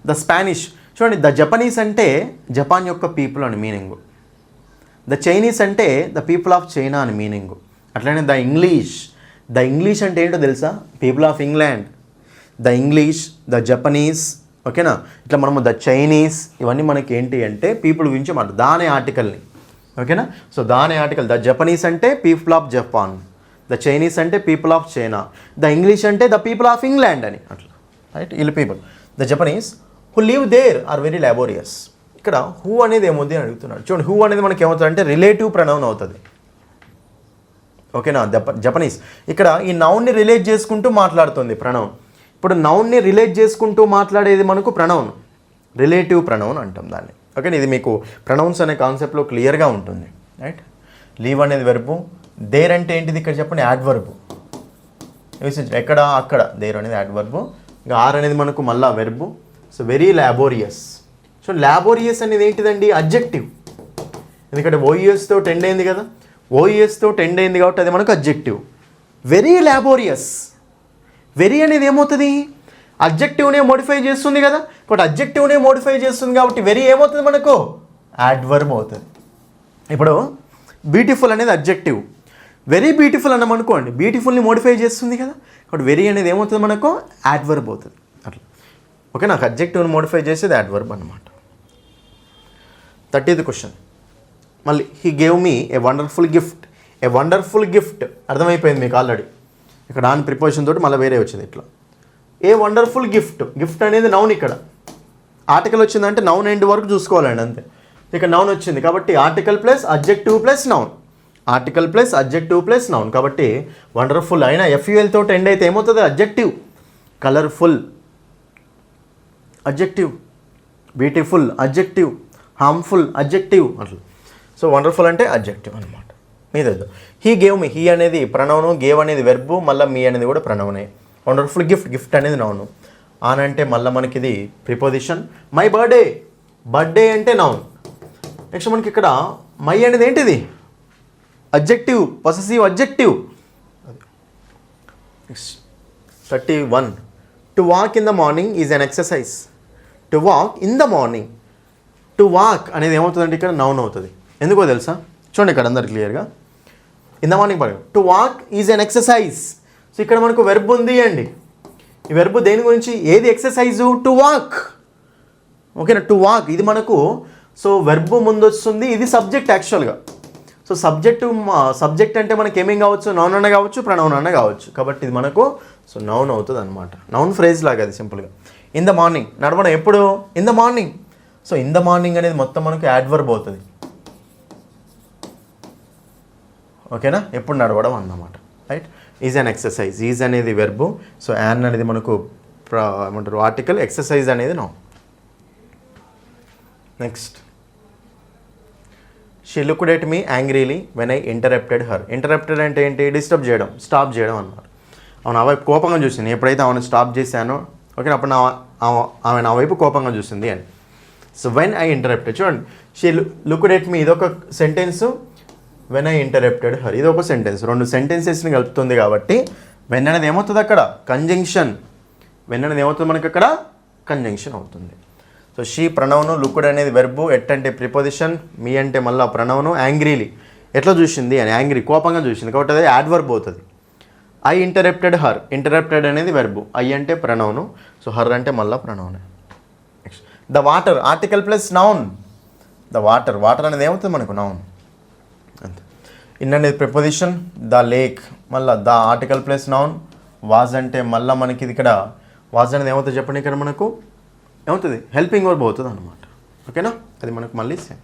The Spanish. చూడండి, ద జపనీస్ అంటే జపాన్ యొక్క పీపుల్ అని మీనింగు. ద చైనీస్ అంటే ద పీపుల్ ఆఫ్ చైనా అని మీనింగు. అట్లనే ద ఇంగ్లీష్. ద ఇంగ్లీష్ అంటే ఏంటో తెలుసా? People of England. The English, the Japanese. ఓకేనా, ఇట్లా మనము ద చైనీస్, ఇవన్నీ మనకి ఏంటి అంటే పీపుల్ గురించి మాట. దాని ఆర్టికల్ని. ఓకేనా, సో దాని ఆర్టికల్. ద జపనీస్ అంటే people of Japan, the Chinese అంటే people of China, the English అంటే ద పీపుల్ ఆఫ్ ఇంగ్లాండ్ అని అట్లా, రైట్. వీళ్ళు people. The Japanese who live there are very laborious. ఇక్కడ హూ అనేది ఏముంది అని అడుగుతున్నాడు. చూడండి, హూ అనేది మనకి ఏమవుతుంది అంటే రిలేటివ్ ప్రనౌన్ అవుతుంది. ఓకేనా. జపనీస్ ఇక్కడ ఈ నౌన్ని రిలేట్ చేసుకుంటూ మాట్లాడుతుంది ప్రనౌన్. ఇప్పుడు నౌన్ని రిలేట్ చేసుకుంటూ మాట్లాడేది మనకు ప్రనౌన్, రిలేటివ్ ప్రనౌన్ అంటాం దాన్ని. ఓకే, ఇది మీకు ప్రనౌన్స్ అనే కాన్సెప్ట్లో క్లియర్గా ఉంటుంది, రైట్. లీవ్ అనేది వెర్బు. దేర్ అంటే ఏంటిది ఇక్కడ చెప్పండి, యాడ్వర్బు. ఎక్కడ, అక్కడ. దేర్ అనేది యాడ్వర్బు. ఇంకా ఆర్ అనేది మనకు మళ్ళా verb. So very laborious. So laborious అనేది ఏంటిదండి, అడ్జెక్టివ్. ఎందుకంటే ఓఈఎస్తో టెండ్ అయింది కదా, ఓఈఎస్తో టెండ్ అయింది కాబట్టి అది మనకు అడ్జెక్టివ్. వెరీ లాబోరియస్. వెరీ అనేది ఏమవుతుంది, అడ్జెక్టివ్నే మోడిఫై చేస్తుంది కదా, బట్ అడ్జెక్టివ్నే మోడిఫై చేస్తుంది కాబట్టి వెరీ ఏమవుతుంది మనకు, యాడ్వర్బ్ అవుతుంది. ఇప్పుడు బ్యూటిఫుల్ అనేది అడ్జెక్టివ్. వెరీ బ్యూటిఫుల్ అన్నాం అనుకోండి, బ్యూటిఫుల్ని మోడిఫై చేస్తుంది కదా, కాబట్టి వెరీ అనేది ఏమవుతుంది మనకు, యాడ్వర్బ్ అవుతుంది. అట్లా ఓకే, నాకు అడ్జెక్టివ్ని మోడిఫై చేసేది యాడ్వర్బ్ అనమాట. 30th question. మళ్ళీ he gave me a wonderful gift. A wonderful gift అర్థమైపోయింది మీకు ఆల్రెడీ. ఇక్కడ ఆన్ ప్రిపోజిషన్ తోటి మళ్ళీ వేరే వచ్చింది ఇట్లా. A wonderful gift. గిఫ్ట్ అనేది నౌన్. ఇక్కడ ఆర్టికల్ వచ్చిందంటే నౌన్ ఎండ్ వరకు చూసుకోవాలండి అంతే. ఇక్కడ నౌన్ వచ్చింది కాబట్టి article plus adjective plus noun. Article plus adjective plus noun. కాబట్టి వండర్ఫుల్ అయినా ఎఫ్యూఎల్ తోటి ఎండ్ అయితే ఏమవుతుంది, adjective. Colourful adjective, beautiful adjective, harmful adjective అట్లా. సో వండర్ఫుల్ అంటే అడ్జెక్టివ్ అనమాట. మీదేదో హీ గేవ్ మీ. హీ అనేది ప్రణౌను, గేవ్ అనేది వెర్బు, మళ్ళీ మీ అనేది కూడా ప్రణౌనే. వండర్ఫుల్ గిఫ్ట్, గిఫ్ట్ అనేది నౌను. ఆన్ అంటే మళ్ళీ మనకి ఇది ప్రిపోజిషన్. My birthday. బర్త్డే అంటే నౌన్. నెక్స్ట్ మనకి ఇక్కడ మై అనేది ఏంటిది, adjective, possessive adjective. 31. To walk in the morning is an exercise. To walk in the morning. To walk అనేది ఏమవుతుందంటే ఇక్కడ నౌన్ అవుతుంది. ఎందుకో తెలుసా, చూడండి ఇక్కడ అందరు క్లియర్గా. ఇన్ ద మార్నింగ్ పడదు. To walk is an exercise. So ఇక్కడ మనకు వెర్బ్ ఉంది అండి. ఈ వెర్బ్ దేని గురించి, ఏది ఎక్సర్సైజు, టు వాక్. ఓకేనా, టు వాక్ ఇది మనకు. సో వెర్బ్ ముందు వస్తుంది, ఇది సబ్జెక్ట్ యాక్చువల్గా. సో సబ్జెక్ట్ అంటే మనకి ఏమేం కావచ్చు, నౌన్ అన్న కావచ్చు, ప్రనౌన్ అన్న కావచ్చు. కాబట్టి ఇది మనకు సో నౌన్ అవుతుంది అనమాట. నౌన్ ఫ్రేజ్ లాగా అది సింపుల్గా. ఇన్ ద మార్నింగ్, నడవడం ఎప్పుడు? In the morning. So in the morning అనేది మొత్తం మనకు యాడ్వర్బ్ అవుతుంది. ఓకేనా? ఎప్పుడు నడవడం అన్నమాట. Right? Is an exercise. Is అనేది వెర్బు. సో యాన్ అనేది మనకు ఏమంటారు ఆర్టికల్, ఎక్సర్సైజ్ అనేది noun. Next, she looked at me angrily when I interrupted her. Interrupted అంటే ఏంటి? డిస్టర్బ్ చేయడం, స్టాప్ చేయడం అన్నమాట. ఆమె నా వైపు కోపంగా చూసింది. ఎప్పుడైతే ఆమెను స్టాప్ చేశానో ఓకే అప్పుడు ఆమె నా వైపు కోపంగా చూసింది అని. సో వెన్ ఐ ఇంటరప్టెడ్, చూడండి, షీ లుక్డ్ ఎట్ మీ ఇదొక sentence, when I interrupted her ఇది ఒక సెంటెన్స్. రెండు సెంటెన్సెస్ని కలుపుతుంది కాబట్టి వెన్ అనేది ఏమవుతుంది అక్కడ? కంజంక్షన్. వెన్ అనేది ఏమవుతుంది మనకి అక్కడ? కంజంక్షన్ అవుతుంది. సో షీ ప్రణౌను, లుక్డ్ అనేది వెర్బు, ఎట్ అంటే ప్రిపోజిషన్, మీ అంటే మళ్ళీ ప్రణౌను, యాంగ్రీలీ ఎట్లా చూసింది అని, యాంగ్రీ కోపంగా చూసింది కాబట్టి అది యాడ్వర్బ్ అవుతుంది. ఐ ఇంటరప్టెడ్ హర్, ఇంటరప్టెడ్ అనేది వెర్బు, ఐ అంటే ప్రణౌను, సో హర్ అంటే మళ్ళీ ప్రణౌనే. Next, the water article plus noun. The water, water అనేది ఏమవుతుంది మనకు? నౌన్ అంతే. ఇన్ అనేది ప్రిపోజిషన్, ద లేక్ మళ్ళీ the article plus noun, was అంటే మళ్ళీ మనకి ఇది ఇక్కడ వాజ్ అనేది ఏమవుతుంది చెప్పండి, ఇక్కడ మనకు ఏమవుతుంది? హెల్పింగ్ వర్బ్ అవుతుంది అనమాట. ఓకేనా? అది మనకు మళ్ళీ same.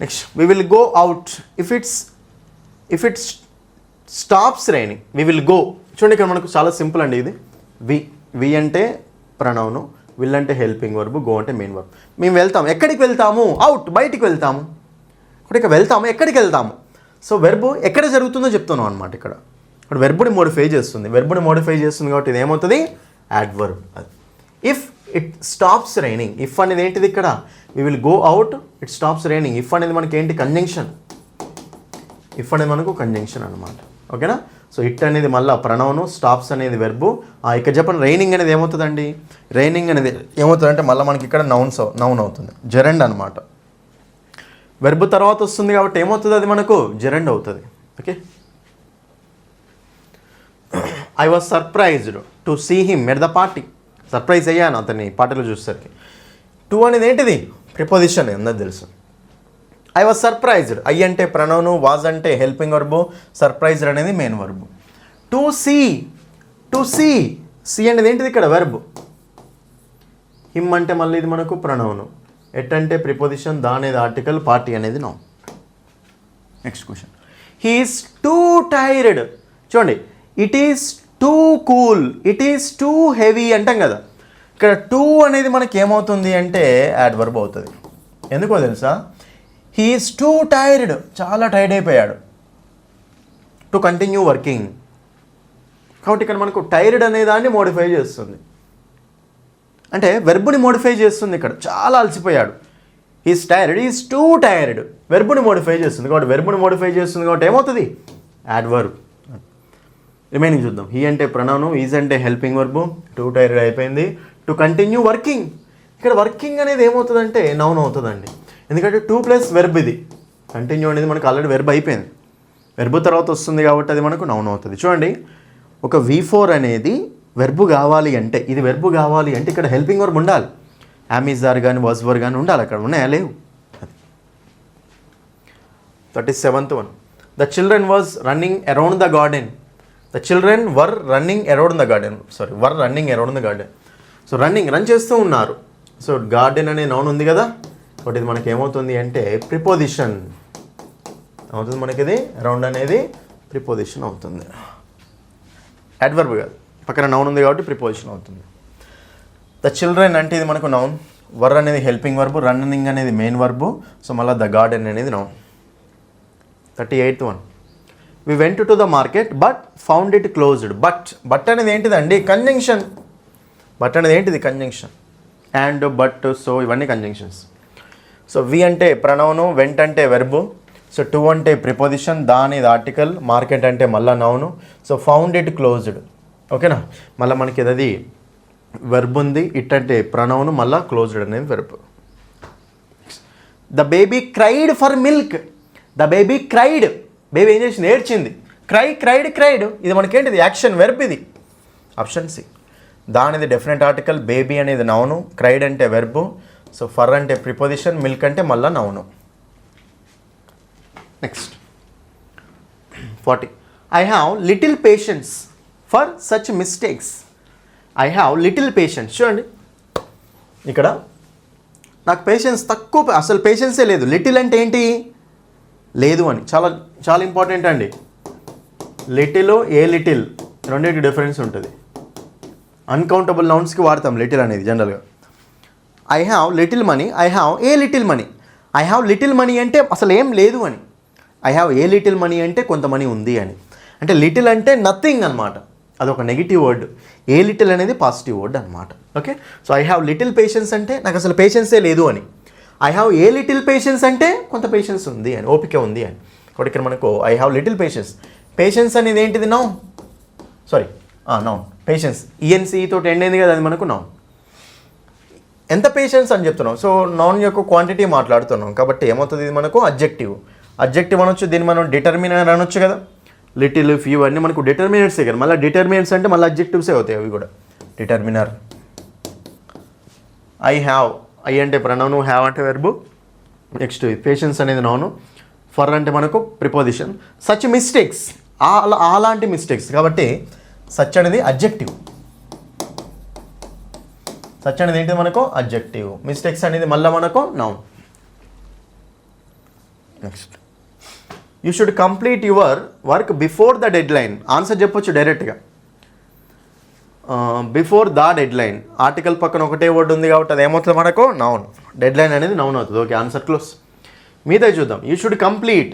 Next, we will go out if it's stops raining. We will go, చూడండి ఇక్కడ మనకు చాలా సింపుల్ అండి ఇది. వి అంటే ప్రణౌను, విల్ అంటే హెల్పింగ్ వర్బ్, గో అంటే మెయిన్ వర్బ్. మేము వెళ్తాము, ఎక్కడికి వెళ్తాము? అవుట్, బయటికి వెళ్తాము. ఇక్కడ వెళ్తాము, ఎక్కడికి వెళ్తాము? సో వెర్బు ఎక్కడ జరుగుతుందో చెప్తున్నాం అనమాట. ఇక్కడ వెర్బుని మోడిఫై చేస్తుంది. వెర్బుని మోడిఫై చేస్తుంది కాబట్టి ఇది ఏమవుతుంది? యాడ్వర్బ్. అది if it stops raining. If అనేది ఏంటిది ఇక్కడ? We will go out, it stops raining. If అనేది మనకి ఏంటి? కంజంక్షన్. ఇఫ్ అనేది మనకు కంజంక్షన్ అనమాట. ఓకేనా? సో ఇట్ అనేది మళ్ళీ ప్రణౌను, స్టాప్స్ అనేది వెర్బు. ఇక్కడ చెప్పండి, రైనింగ్ అనేది ఏమవుతుందండి? రైనింగ్ అనేది ఏమవుతుందంటే మళ్ళీ మనకి ఇక్కడ నౌన్ అవుతుంది, జెరండ్ అనమాట. వెర్బు తర్వాత వస్తుంది కాబట్టి ఏమవుతుంది? అది మనకు జెరండ్ అవుతుంది. Okay. I was surprised to see him at the party. Surprise అయ్యాను అతన్ని పార్టీలో చూసేసరికి. టు అనేది ఏంటిది? ప్రిపోజిషన్, అందరికి తెలుసు. ఐ వాజ్ సర్ప్రైజ్డ్, ఐ అంటే ప్రణౌను, వాజ్ అంటే హెల్పింగ్ వర్బు, సర్ప్రైజ్డ్ అనేది main verb. To see, see అనేది ఏంటిది ఇక్కడ? వెర్బు. హిమ్ అంటే మళ్ళీ ఇది మనకు ప్రణౌను, ఎట్ అంటే ప్రిపోజిషన్, దా అనేది ఆర్టికల్, పార్టీ అనేది noun. Next question, he is too tired. చూడండి, it is too cool, it is too heavy అంటాం కదా. ఇక్కడ టూ అనేది మనకి ఏమవుతుంది అంటే యాడ్వర్బ్ అవుతుంది. ఎందుకో తెలుసా? హీ ఈస్ టూ టైర్డ్, చాలా టైర్డ్ అయిపోయాడు. టు కంటిన్యూ వర్కింగ్ కాబట్టి ఇక్కడ మనకు టైర్డ్ అనే దాన్ని మోడిఫై చేస్తుంది. అంటే వెర్బుని మోడిఫై చేస్తుంది. ఇక్కడ చాలా అలసిపోయాడు. Is tired, is too tired. వెర్బుని మోడిఫై చేస్తుంది కాబట్టి వెర్బుని మోడిఫై చేస్తుంది కాబట్టి ఏమవుతుంది? యాడ్వర్బ్. రిమైనింగ్ చూద్దాం. హీ అంటే ప్రణౌను, ఈజ్ అంటే హెల్పింగ్ వర్బు, టూ టైర్డ్ అయిపోయింది. టు కంటిన్యూ వర్కింగ్, ఇక్కడ వర్కింగ్ అనేది ఏమవుతుందంటే నౌన్ అవుతుందండి. ఎందుకంటే టూ ప్లస్ వెర్బ్, ఇది కంటిన్యూ అనేది మనకు ఆల్రెడీ వెర్బ్ అయిపోయింది. వెర్బ్ తర్వాత వస్తుంది కాబట్టి అది మనకు నౌన్ అవుతుంది. చూడండి, ఒక V4 అనేది వెర్బు కావాలి అంటే, ఇది వెర్బు కావాలి అంటే ఇక్కడ హెల్పింగ్ వర్బ్ ఉండాలి. అమీజార్ కానీ వాజ్ వర్ కానీ ఉండాలి. అక్కడ ఉన్నాయా? లేవు. 37th one, the children was running around the garden. The children were running around the garden. Were running around the garden. So run చేస్తూ ఉన్నారు. సో గార్డెన్ అనే నౌన్ ఉంది కదా, కాబట్టి ఇది మనకి ఏమవుతుంది అంటే ప్రిపోజిషన్ అవుతుంది. మనకి ఇది అరౌండ్ అనేది ప్రిపోజిషన్ అవుతుంది, యాడ్వర్బ్ కాదు. పక్కన నౌన్ ఉంది కాబట్టి ప్రిపోజిషన్ అవుతుంది. ద చిల్డ్రన్ అంటే ఇది మనకు నౌన్, వర్ అనేది హెల్పింగ్ వర్బు, రన్నింగ్ అనేది మెయిన్ వర్బు. సో మళ్ళీ ద గార్డెన్ అనేది noun. 38th one, we went to the market but found it closed. But అనేది ఏంటిదండి? కంజంక్షన్. బట్ అనేది ఏంటిది? కంజంక్షన్. అండ్, బట్, సో ఇవన్నీ కంజంక్షన్స్. సో వి అంటే ప్రణౌను, వెంట్ అంటే వెర్బు, సో టు అంటే ప్రిపోజిషన్, దా అనేది ఆర్టికల్, మార్కెట్ అంటే మళ్ళీ noun. So found it closed. ఓకేనా? మళ్ళీ మనకి అది వెర్బ్ ఉంది, ఇట్ అంటే ప్రణౌను, మళ్ళీ క్లోజ్డ్ అనేది verb. The baby cried for milk. The baby cried, baby ఏం చేసింది? ఏడ్చింది. క్రైడ్ ఇది మనకేంటిది? Action verb. ఇది ఆప్షన్ సి. దా అనేది డెఫినెట్ ఆర్టికల్, బేబీ అనేది నౌను, క్రైడ్ అంటే వెర్బు, సో ఫర్ అంటే ప్రిపోజిషన్, మిల్క్ అంటే మళ్ళీ noun. Next 40, I have little patience for such mistakes I have little patience. చూడండి ఇక్కడ నాకు పేషెన్స్ తక్కువ, అసలు పేషెన్సే లేదు. లిటిల్ అంటే ఏంటి? లేదు అని. చాలా చాలా ఇంపార్టెంట్ అండి. లిటిల్ ఏ లిటిల్ రెండింటికి డిఫరెన్స్ ఉంటుంది. అన్కౌంటబుల్ నౌన్స్కి వాడతాం లిటిల్ అనేది జనరల్గా. I have little money, I have a little money. I have little money అంటే అసలు ఏం లేదు అని. I have a little money అంటే కొంత మనీ ఉంది అని. అంటే లిటిల్ అంటే నథింగ్ అనమాట, అదొక నెగిటివ్ వర్డ్. ఏ లిటిల్ అనేది పాజిటివ్ వర్డ్ అనమాట. Okay, so I have little patience అంటే నాకు అసలు పేషెన్సే లేదు అని. I have a little patience అంటే కొంత పేషెన్స్ ఉంది అని, ఓపిక ఉంది అని. కాబట్టి ఇక్కడ మనకు I have little patience. Patience అనేది ఏంటిది? Noun. Sorry, noun. Patience ENC తోటి ఎండ్ అయింది కదా, అది మనకు నౌన్. ఎంత పేషెన్స్ అని చెప్తున్నాం. సో నౌన్ యొక్క క్వాంటిటీ మాట్లాడుతున్నాం కాబట్టి ఏమవుతుంది? ఇది మనకు అడ్జెక్టివ్. అడ్జెక్టివ్ అనొచ్చు, దీన్ని మనం డిటర్మినర్ అనొచ్చు కదా. లిటిల్, ఫ్యూ అన్నీ మనకు డిటర్మినేట్సే కదా. మళ్ళీ డిటర్మినేట్స్ అంటే మళ్ళీ అడ్జెక్టివ్సే అవుతాయి అవి కూడా. డిటర్మినర్. ఐ హ్యావ్, ఐ అంటే ప్రనౌను, హ్యావ్ అంటే వెర్బు. నెక్స్ట్ పేషెన్స్ అనేది నౌను, ఫర్ అంటే మనకు ప్రిపోజిషన్. సచ్ మిస్టేక్స్, అలాంటి మిస్టేక్స్ కాబట్టి సచ్ అనేది అడ్జెక్టివ్. సచ్ అనేది ఏంటి మనకు? అడ్జెక్టివ్. మిస్టేక్స్ అనేది మళ్ళీ మనకు noun. Next, you should complete your work before the dead line. Answer చెప్పొచ్చు డైరెక్ట్గా. Before the dead line, article పక్కన ఒకటే వర్డ్ ఉంది కాబట్టి అది ఏమవుతుంది మనకు? నౌన్. డెడ్ లైన్ అనేది నౌన్ అవుతుంది. Okay, answer close. మీదే చూద్దాం. You should complete.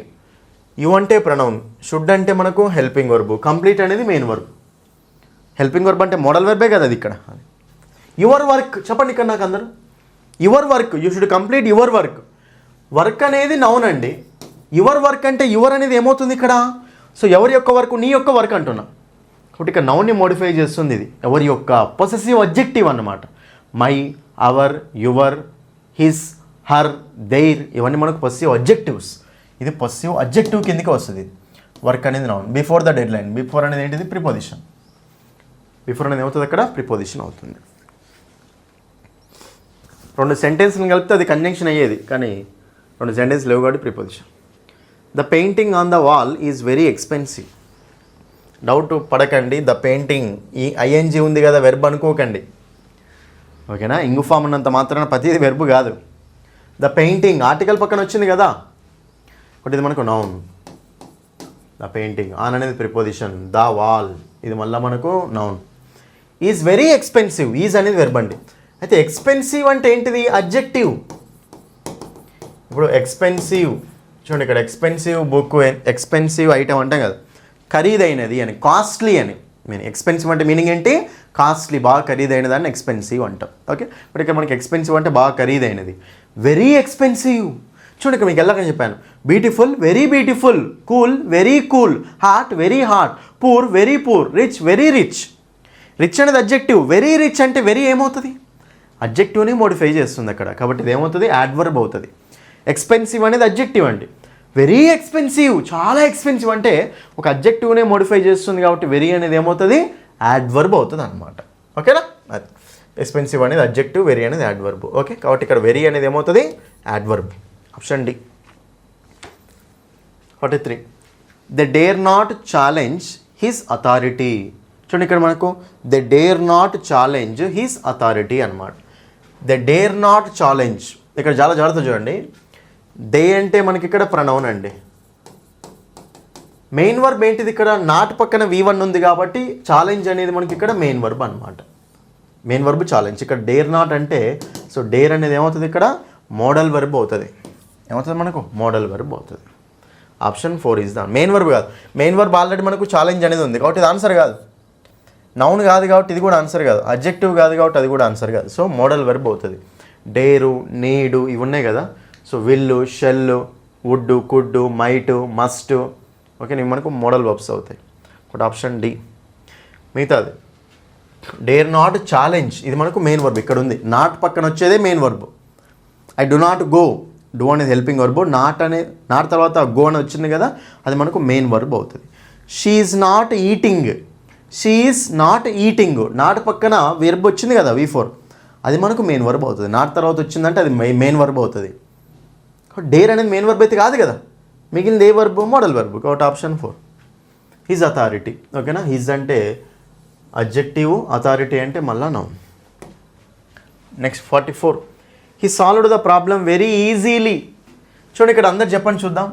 యు అంటే ప్రొనౌన్, షుడ్ అంటే మనకు హెల్పింగ్ వర్బ్, కంప్లీట్ అనేది మెయిన్ వర్బ్. హెల్పింగ్ వర్బ్ అంటే మోడల్ వర్బే కదా అది ఇక్కడ. యువర్ వర్క్ చెప్పండి ఇక్కడ నాకు అందరూ. Your work, you should complete your work. Work అనేది నౌన్ అండి. యువర్ వర్క్ అంటే యువర్ అనేది ఏమవుతుంది ఇక్కడ? సో ఎవరి యొక్క వర్క్? నీ యొక్క వర్క్ అంటున్నా. కాబట్టి ఇక్కడ నౌన్ని మోడిఫై చేస్తుంది ఇది. ఎవరి యొక్క, పొసెసివ్ అడ్జెక్టివ్ అన్నమాట. My, our, your, his, her, their ఇవన్నీ మనకు పొసెసివ్ అడ్జెక్టివ్స్. ఇది పొసెసివ్ అడ్జెక్టివ్ కిందకి వస్తుంది. వర్క్ అనేది noun. Before the deadline, before అనేది ఏంటిది? ప్రిపోజిషన్. బిఫోర్ అనేది ఏమవుతుంది అక్కడ? ప్రిపోజిషన్ అవుతుంది. రెండు సెంటెన్స్ని కలిపితే అది కంజంక్షన్ అయ్యేది, కానీ రెండు సెంటెన్స్ లేవు కాబట్టి preposition. The painting on the wall is very expensive. Doubt పడకండి. ద పెయింటింగ్, ఈ ఐఎన్జీ ఉంది కదా, వెర్బ్ అనుకోకండి. ఓకేనా? ఇంగు ఫామ్ ఉన్నంత మాత్రాన ప్రతిది వెర్బ్ కాదు. ద పెయింటింగ్ ఆర్టికల్ పక్కన వచ్చింది కదా, ఒకటి ఇది మనకు నౌన్. ద పెయింటింగ్, ఆన్ అనేది ప్రిపోజిషన్. ద వాల్ ఇది మళ్ళీ మనకు noun. Is very expensive, is అనేది వెర్బ్ అండి. అయితే ఎక్స్పెన్సివ్ అంటే ఏంటిది? అడ్జెక్టివ్. ఇప్పుడు ఎక్స్పెన్సివ్ చూడండి, ఇక్కడ ఎక్స్పెన్సివ్ బుక్, ఎక్స్పెన్సివ్ ఐటమ్ అంటాం కదా, ఖరీదైనది అని, కాస్ట్లీ అని. ఎక్స్పెన్సివ్ అంటే మీనింగ్ ఏంటి? కాస్ట్లీ, బాగా ఖరీదైన దాన్ని ఎక్స్పెన్సివ్ అంటాం. ఓకే, ఇప్పుడు ఇక్కడ మనకి ఎక్స్పెన్సివ్ అంటే బాగా ఖరీదైనది. వెరీ ఎక్స్పెన్సివ్ చూడండి, ఇక్కడ మీకు ఎలాగని చెప్పాను. Beautiful, very beautiful. Cool, very cool. Hot, very hot. Poor, very poor. Rich, very rich. Rich అనేది అడ్జెక్టివ్. వెరీ రిచ్ అంటే వెరీ ఏమవుతుంది? అడ్జెక్టివ్ని మోడిఫై చేస్తుంది అక్కడ, కాబట్టి ఇది ఏమవుతుంది? యాడ్వర్బ్ అవుతుంది. ఎక్స్పెన్సివ్ అనేది అడ్జెక్టివ్ అండి. వెరీ ఎక్స్పెన్సివ్, చాలా ఎక్స్పెన్సివ్ అంటే ఒక అడ్జెక్టివ్నే మోడిఫై చేస్తుంది కాబట్టి వెరీ అనేది ఏమవుతుంది? యాడ్వర్బ్ అవుతుంది అనమాట. ఓకేనా? అది ఎక్స్పెన్సివ్ అనేది అడ్జెక్టివ్, వెరీ అనేది యాడ్వర్బ్. ఓకే, కాబట్టి ఇక్కడ వెరీ అనేది ఏమవుతుంది? Adverb. Option D. 43. They dare not challenge his authority. చూడండి ఇక్కడ మనకు they dare not challenge his authority అనమాట. దే డేర్ నాట్ ఛాలెంజ్, ఇక్కడ చాలా జాగ్రత్త చూడండి. దే అంటే మనకి ఇక్కడ ప్రనౌన్ అండి. మెయిన్ వర్బ్ ఏంటిది? ఇక్కడ నాట్ పక్కన V1 ఉంది కాబట్టి ఛాలెంజ్ అనేది మనకి ఇక్కడ మెయిన్ వర్బ్ అనమాట. Main verb challenge. ఇక్కడ డేర్ నాట్ అంటే, సో డేర్ అనేది ఏమవుతుంది? ఇక్కడ మోడల్ వర్బ్ అవుతుంది. ఏమవుతుంది మనకు? మోడల్ వర్బ్ అవుతుంది. Option 4 is the main verb. కాదు, మెయిన్ వర్బ్ ఆల్రెడీ మనకు ఛాలెంజ్ అనేది ఉంది కాబట్టి ఇది ఆన్సర్ కాదు. నౌన్ కాదు కాబట్టి ఇది కూడా ఆన్సర్ కాదు. అడ్జెక్టివ్ కాదు కాబట్టి అది కూడా ఆన్సర్ కాదు. సో మోడల్ వర్బ్ అవుతుంది. డేరు, నీడు ఇవి ఉన్నాయి కదా, so will, shall, would, could, might, must. Okay, ఇవి మనకు మోడల్ వర్బ్స్ అవుతాయి. ఒకటి ఆప్షన్ డి. మిగతాది డేర్ నాట్ ఛాలెంజ్ ఇది మనకు మెయిన్ వర్బ్ ఇక్కడ ఉంది. నాట్ పక్కన వచ్చేదే main verb. I do not go, do అనేది హెల్పింగ్ వర్బ్. నాట్ తర్వాత గో అని వచ్చింది కదా, అది మనకు మెయిన్ వర్బ్ అవుతుంది. She is not eating, she is not eating. Not పక్కన వెర్బ్ వచ్చింది కదా V4, అది మనకు మెయిన్ వర్బ్ అవుతుంది. నాట్ తర్వాత వచ్చిందంటే అది మెయిన్ వర్బ్ అవుతుంది. డేర్ అనేది మెయిన్ వర్బ్ అయితే కాదు కదా, మిగిలిన ఏ వర్బ్? Model verb. కాబట్టి ఆప్షన్ 4 హిజ్ అథారిటీ. ఓకేనా? హిజ్ అంటే అడ్జెక్టివ్, అథారిటీ అంటే మళ్ళా noun. Next 44. He solved the problem very easily. చూడండి ఇక్కడ అందరు చెప్పండి చూద్దాం.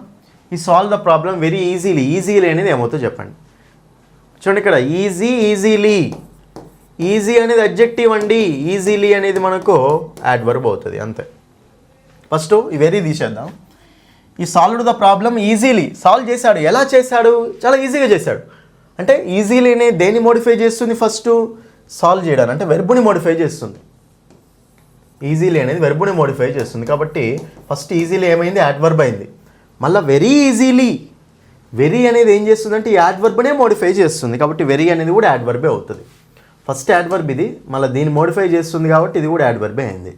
He solve the problem very easily. Easily అనేది ఏమవుతుందో చెప్పండి. చూడండి ఇక్కడ ఈజీలీ. ఈజీ అనేది అడ్జెక్టివ్ అండి. ఈజీలీ అనేది మనకు యాడ్వర్బ్ అవుతుంది అంతే. ఫస్ట్ ఈ వెరీ తీసేద్దాం. ఈ solved the problem easily. Solve చేశాడు. ఎలా చేశాడు? చాలా ఈజీగా చేశాడు. అంటే ఈజీలీనే దేన్ని మోడిఫై చేస్తుంది? ఫస్ట్ సాల్వ్ చేయడానికి అంటే వెర్బుని మోడిఫై చేస్తుంది. ఈజీలీ అనేది వెర్బుని మోడిఫై చేస్తుంది కాబట్టి ఫస్ట్ ఈజీలీ ఏమైంది? యాడ్వర్బ్ అయింది. మళ్ళీ వెరీ ఈజీలీ. వెరీ అనేది ఏం చేస్తుందంటే ఈ యాడ్వర్బ్నే మోడిఫై చేస్తుంది కాబట్టి వెరీ అనేది కూడా యాడ్వర్బే అవుతుంది. ఫస్ట్ యాడ్వర్బ్ ఇది, మళ్ళీ దీన్ని మోడిఫై చేస్తుంది కాబట్టి ఇది కూడా యాడ్వర్బే అయింది.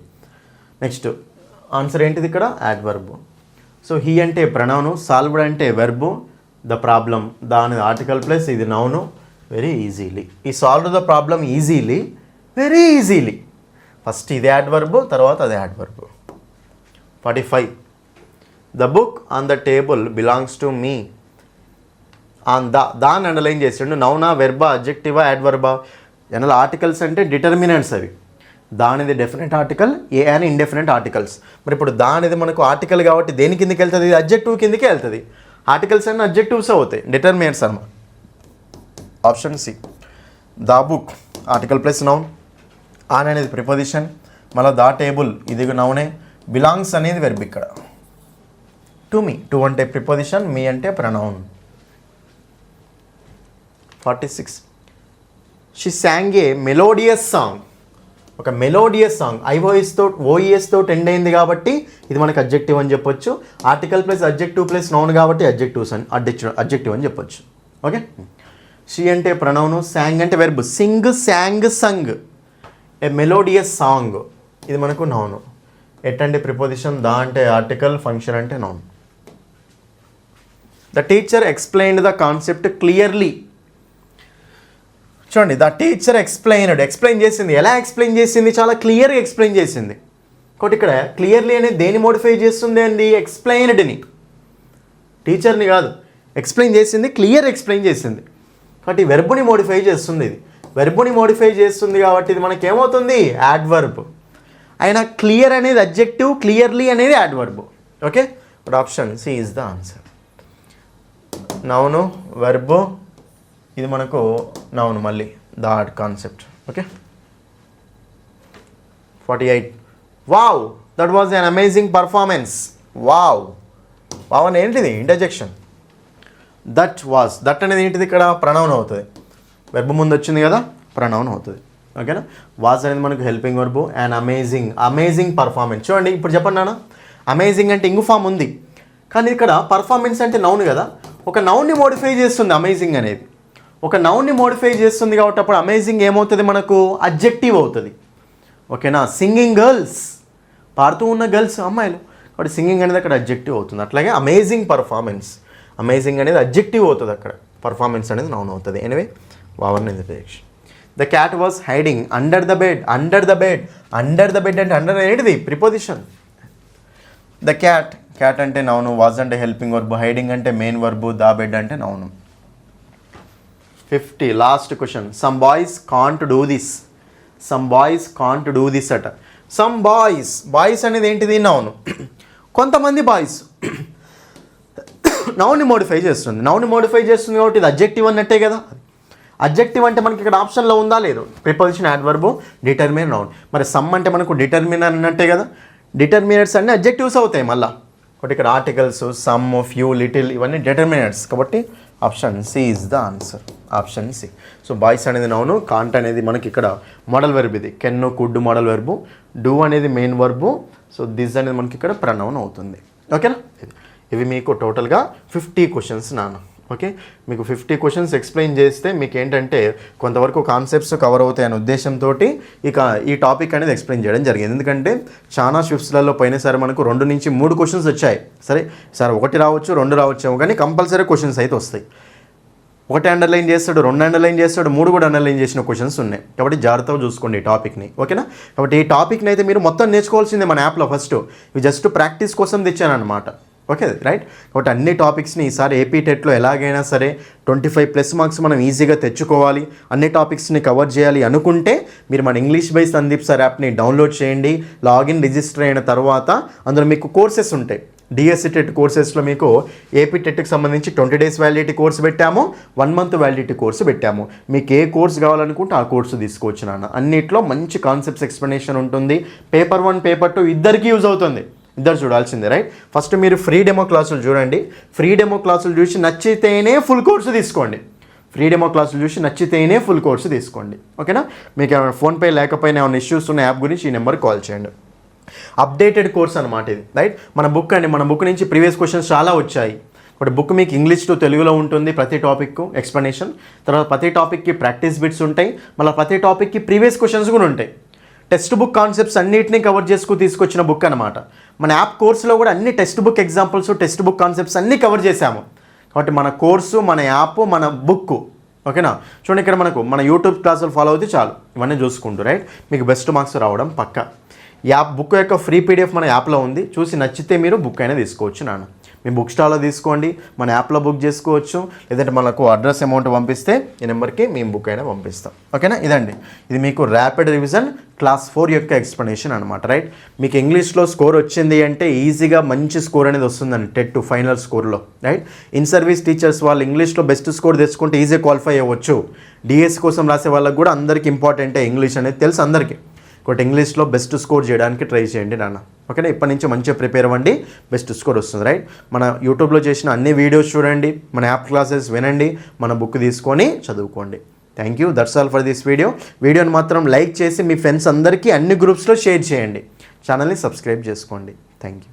నెక్స్ట్ ఆన్సర్ ఏంటిది ఇక్కడ? యాడ్వర్బ్. సో హీ అంటే ప్రొనౌను, సాల్వ్డ్ అంటే వెర్బు, ద ప్రాబ్లం దాని ఆర్టికల్ ప్లస్ ఇది నౌను. Very easily. ఈ solve the problem easily, very easily. First ఇది యాడ్వర్బ్, తర్వాత అది adverb. 45. The book on the table belongs to me. On దాన్ని underline చేసిండు. నౌనా, వెర్బా, అడ్జెక్టివా, యాడ్వర్బా? జనరల్ ఆర్టికల్స్ అంటే డిటర్మినెంట్స్ అవి. దానిది డెఫినెట్ ఆర్టికల్, ఏ అని ఇండెఫినెట్ ఆర్టికల్స్. మరి ఇప్పుడు దానిది మనకు ఆర్టికల్ కాబట్టి దేని కిందకి వెళ్తుంది? ఇది అడ్జెక్టివ్ కిందకే వెళ్తుంది. ఆర్టికల్స్ అన్నీ అడ్జెక్టివ్స్ అవుతాయి, డిటర్మినెంట్స్ అన్నమాట. Option C. The book article plus noun, on అనేది ప్రిపోజిషన్, మళ్ళీ ద టేబుల్ ఇది నౌనే, బిలాంగ్స్ అనేది వెర్బ్ ఇక్కడ. టు మీ, టు అంటే ప్రిపోజిషన్, మీ అంటే pronoun. 46. She sang a melodious song. ఒక మెలోడియస్ సాంగ్ ఓఈఎస్తో ఎండ్ అయింది కాబట్టి ఇది మనకు అడ్జెక్టివ్ అని చెప్పొచ్చు. Article plus adjective plus noun కాబట్టి అడ్జెక్టివ్ అని చెప్పొచ్చు. ఓకే. షీ అంటే ప్రొనౌను, సాంగ్ అంటే verb. Sing, sang, sung. A melodious song ఇది మనకు నౌను. ఎట్ అంటే ప్రిపోజిషన్, ద అంటే ఆర్టికల్, ఫంక్షన్ అంటే noun. The teacher explained the concept clearly. చూడండి, ద టీచర్ ఎక్స్ప్లెయిన్ చేసింది. ఎలా ఎక్స్ప్లెయిన్ చేసింది? చాలా క్లియర్గా ఎక్స్ప్లెయిన్ చేసింది. కాబట్టి ఇక్కడ క్లియర్లీ అనేది దేని మోడిఫై చేస్తుంది అండి? ఎక్స్ప్లెయిన్డ్ని, టీచర్ని కాదు. ఎక్స్ప్లెయిన్ చేసింది, క్లియర్ ఎక్స్ప్లెయిన్ చేసింది కాబట్టి వెర్బుని మోడిఫై చేస్తుంది. ఇది వెర్బుని మోడిఫై చేస్తుంది కాబట్టి ఇది మనకి ఏమవుతుంది? యాడ్వర్బ్. అయినా క్లియర్ అనేది అడ్జెక్టివ్, క్లియర్లీ అనేది యాడ్వర్బ్. ఓకే. ఇప్పుడు option C is the answer. Noun, verb, ఇది మనకు నౌన్, మళ్ళీ the concept. Okay. 48. Wow, that was an amazing performance. Wow అని ఏంటిది? ఇంటర్జెక్షన్. దట్ అనేది ఏంటిది? ఇక్కడ ప్రొనౌన్ అవుతుంది. వెర్బ్ ముందు వచ్చింది కదా, ప్రొనౌన్ అవుతుంది. ఓకేనా. వాజ్ అనేది మనకు helping verb. And amazing performance. చూడండి ఇప్పుడు చెప్పండి నాన్న, అమేజింగ్ అంటే ఇంగు ఫామ్ ఉంది కానీ ఇక్కడ పర్ఫార్మెన్స్ అంటే నౌన్ కదా. ఒక నౌన్ని మోడిఫై చేస్తుంది అమేజింగ్ అనేది. ఒక నౌన్ని మోడిఫై చేస్తుంది కాబట్టి అప్పుడు అమేజింగ్ ఏమవుతుంది? మనకు అడ్జెక్టివ్ అవుతుంది. ఓకేనా. సింగింగ్ గర్ల్స్, పాడుతూ ఉన్న గర్ల్స్ అమ్మాయిలు కాబట్టి సింగింగ్ అనేది అక్కడ అడ్జెక్టివ్ అవుతుంది. అట్లాగే అమేజింగ్ పర్ఫార్మెన్స్, అమేజింగ్ అనేది అడ్జెక్టివ్ అవుతుంది అక్కడ, పర్ఫార్మెన్స్ అనేది నౌన్ అవుతుంది. Anyway waiver in the direction. The cat was hiding under the bed. Under the bed అంటే అండర్ ఏంటిది? ప్రిపోజిషన్. ద క్యాట్ అంటే నౌను, వాజ్ అంటే హెల్పింగ్ వర్బ్, హైడింగ్ అంటే మెయిన్ వర్బ్, ద బెడ్ అంటే noun. 50. Last question. Some boys can't do this అట. Some boys అనేది ఏంటిది? Noun. కొంతమంది బాయ్స్ నౌన్ని మోడిఫై చేస్తుంది. కాబట్టి ఇది అడ్జెక్టివ్ అన్నట్టే కదా. అడ్జెక్టివ్ అంటే మనకి ఇక్కడ ఆప్షన్లో ఉందా లేదు? Preposition, adverb, determiner, noun. మరి సమ్ అంటే మనకు డిటర్మినర్ అన్నట్టే కదా. డిటర్మినర్స్ అన్నీ అడ్జెక్టివ్స్ అవుతాయి మళ్ళీ. కాబట్టి ఇక్కడ ఆర్టికల్స్, సమ్, ఫ్యూ, లిటిల్ ఇవన్నీ డిటర్మినర్స్ కాబట్టి option C is the answer. Option C. So boys అనేది నౌను, కాంట్ అనేది మనకి ఇక్కడ మోడల్ వెర్బ్. ఇది can, could modal verb, do అనేది మెయిన్ వర్బు. సో దిస్ అనేది మనకి ఇక్కడ ప్రొనౌన్ అవుతుంది. ఓకేనా. ఇవి మీకు టోటల్గా 50 క్వశ్చన్స్ నాన్న. ఓకే. మీకు 50 క్వశ్చన్స్ ఎక్స్ప్లెయిన్ చేస్తే మీకు ఏంటంటే కొంతవరకు కాన్సెప్ట్స్ కవర్ అవుతాయి అనే ఉద్దేశంతో ఇక ఈ టాపిక్ అనేది ఎక్స్ప్లెయిన్ చేయడం జరిగింది. ఎందుకంటే చాలా షిఫ్ట్స్లలో పోయినసారి మనకు 2 నుంచి 3 క్వశ్చన్స్ వచ్చాయి. సరే సార్ 1 రావచ్చు, 2 రావచ్చు, కానీ కంపల్సరీ క్వశ్చన్స్ అయితే వస్తాయి. 1 అండర్లైన్ చేస్తాడు, 2 అండర్లైన్ చేస్తాడు, 3 కూడా అండర్లైన్ చేసిన క్వశ్చన్స్ ఉన్నాయి. కాబట్టి జాగ్రత్తగా చూసుకోండి ఈ టాపిక్ని. ఓకేనా. కాబట్టి ఈ టాపిక్ని అయితే మీరు మొత్తం నేర్చుకోవాల్సిందే మన యాప్లో. ఫస్ట్ ఇవి జస్ట్ ప్రాక్టీస్ కోసం తెచ్చాను అనమాట. Okay right. కాబట్టి అన్ని టాపిక్స్ని ఈసారి ఏపీ టెట్లో ఎలాగైనా సరే 25+ మార్క్స్ మనం ఈజీగా తెచ్చుకోవాలి, అన్ని టాపిక్స్ని కవర్ చేయాలి అనుకుంటే మీరు మన ఇంగ్లీష్ బై సందీప్ సార్ యాప్ని డౌన్లోడ్ చేయండి. లాగిన్ రిజిస్టర్ అయిన తర్వాత అందులో మీకు కోర్సెస్ ఉంటాయి. డిఎస్సి టెట్ కోర్సెస్లో మీకు ఏపీ టెట్కి సంబంధించి 20 days వ్యాలిడిటీ కోర్సు పెట్టాము, 1 month వ్యాలిడిటీ కోర్సు పెట్టాము. మీకు ఏ కోర్స్ కావాలనుకుంటే ఆ కోర్సు తీసుకోవచ్చు నాన్న. అన్నిట్లో మంచి కాన్సెప్ట్స్ ఎక్స్ప్లెనేషన్ ఉంటుంది. పేపర్ 1 పేపర్ 2 ఇద్దరికి యూజ్ అవుతుంది, ఇద్దరు చూడాల్సిందే రైట్. ఫస్ట్ మీరు ఫ్రీ డెమో క్లాసులు చూడండి, ఫ్రీ డెమో క్లాసులు చూసి నచ్చితేనే ఫుల్ కోర్సు తీసుకోండి. ఫ్రీ డెమో క్లాసులు చూసి నచ్చితేనే ఫుల్ కోర్సు తీసుకోండి. ఓకేనా. మీకు ఏమైనా ఫోన్పే లేకపోయినా ఏమైనా ఇష్యూస్ ఉన్న యాప్ గురించి ఈ నెంబర్కి కాల్ చేయండి. అప్డేటెడ్ కోర్స్ అనమాట ఇది రైట్. మన బుక్ నుంచి ప్రీవియస్ క్వశ్చన్స్ చాలా వచ్చాయి. బట్ బుక్ మీకు ఇంగ్లీష్ టు తెలుగులో ఉంటుంది, ప్రతి టాపిక్ ఎక్స్ప్లెనేషన్, తర్వాత ప్రతి టాపిక్కి ప్రాక్టీస్ బిట్స్ ఉంటాయి, మళ్ళీ ప్రతి టాపిక్కి ప్రీవియస్ క్వశ్చన్స్ కూడా ఉంటాయి. టెక్స్ట్ బుక్ కాన్సెప్ట్స్ అన్నిటినీ కవర్ చేసుకు తీసుకొచ్చిన బుక్ అనమాట. మన యాప్ కోర్సులో కూడా అన్ని text book examples, text book concepts అన్నీ కవర్ చేశాము. కాబట్టి మన కోర్సు, మన యాప్, మన బుక్ ఓకేనా. చూడండి ఇక్కడ మన యూట్యూబ్ క్లాసులు ఫాలో అవుతే చాలు, ఇవన్నీ చూసుకుంటూ రైట్ మీకు బెస్ట్ మార్క్స్ రావడం పక్కా. యాప్ బుక్ యొక్క ఫ్రీ పీడిఎఫ్ మన యాప్లో ఉంది, చూసి నచ్చితే మీరు బుక్ అయినా తీసుకోవచ్చు నాన్న. మీ బుక్ స్టాల్లో తీసుకోండి, మన యాప్లో బుక్ చేసుకోవచ్చు, లేదంటే మనకు అడ్రస్ అమౌంట్ పంపిస్తే ఈ నెంబర్కి మేము బుక్ అయినా పంపిస్తాం. ఓకేనా. ఇదండి ఇది మీకు ర్యాపిడ్ రివిజన్ క్లాస్ 4 యొక్క ఎక్స్ప్లెనేషన్ అనమాట రైట్. మీకు ఇంగ్లీష్లో స్కోర్ వచ్చింది అంటే ఈజీగా మంచి స్కోర్ అనేది వస్తుందండి టెట్ ఫైనల్ స్కోర్లో రైట్. ఇన్ సర్వీస్ టీచర్స్ వాళ్ళు ఇంగ్లీష్లో బెస్ట్ స్కోర్ తెచ్చుకుంటే ఈజీ క్వాలిఫై అవ్వచ్చు. డిఎస్ కోసం రాసే వాళ్ళకి కూడా అందరికీ ఇంపార్టెంటే ఇంగ్లీష్ అనేది తెలుసు అందరికీ. ఒకటి ఇంగ్లీష్లో బెస్ట్ స్కోర్ చేయడానికి ట్రై చేయండి నాన్న. ఓకేనా. ఇప్పటి నుంచి మంచిగా ప్రిపేర్ అవ్వండి, బెస్ట్ స్కోర్ వస్తుంది రైట్. మన యూట్యూబ్లో చేసిన అన్ని వీడియోస్ చూడండి, మన యాప్ క్లాసెస్ వినండి, మన బుక్ తీసుకొని చదువుకోండి. Thank you. That's all for this వీడియోని మాత్రం లైక్ చేసి మీ ఫ్రెండ్స్ అందరికీ అన్ని గ్రూప్స్లో షేర్ చేయండి. ఛానల్ని సబ్స్క్రైబ్ చేసుకోండి. Thank you.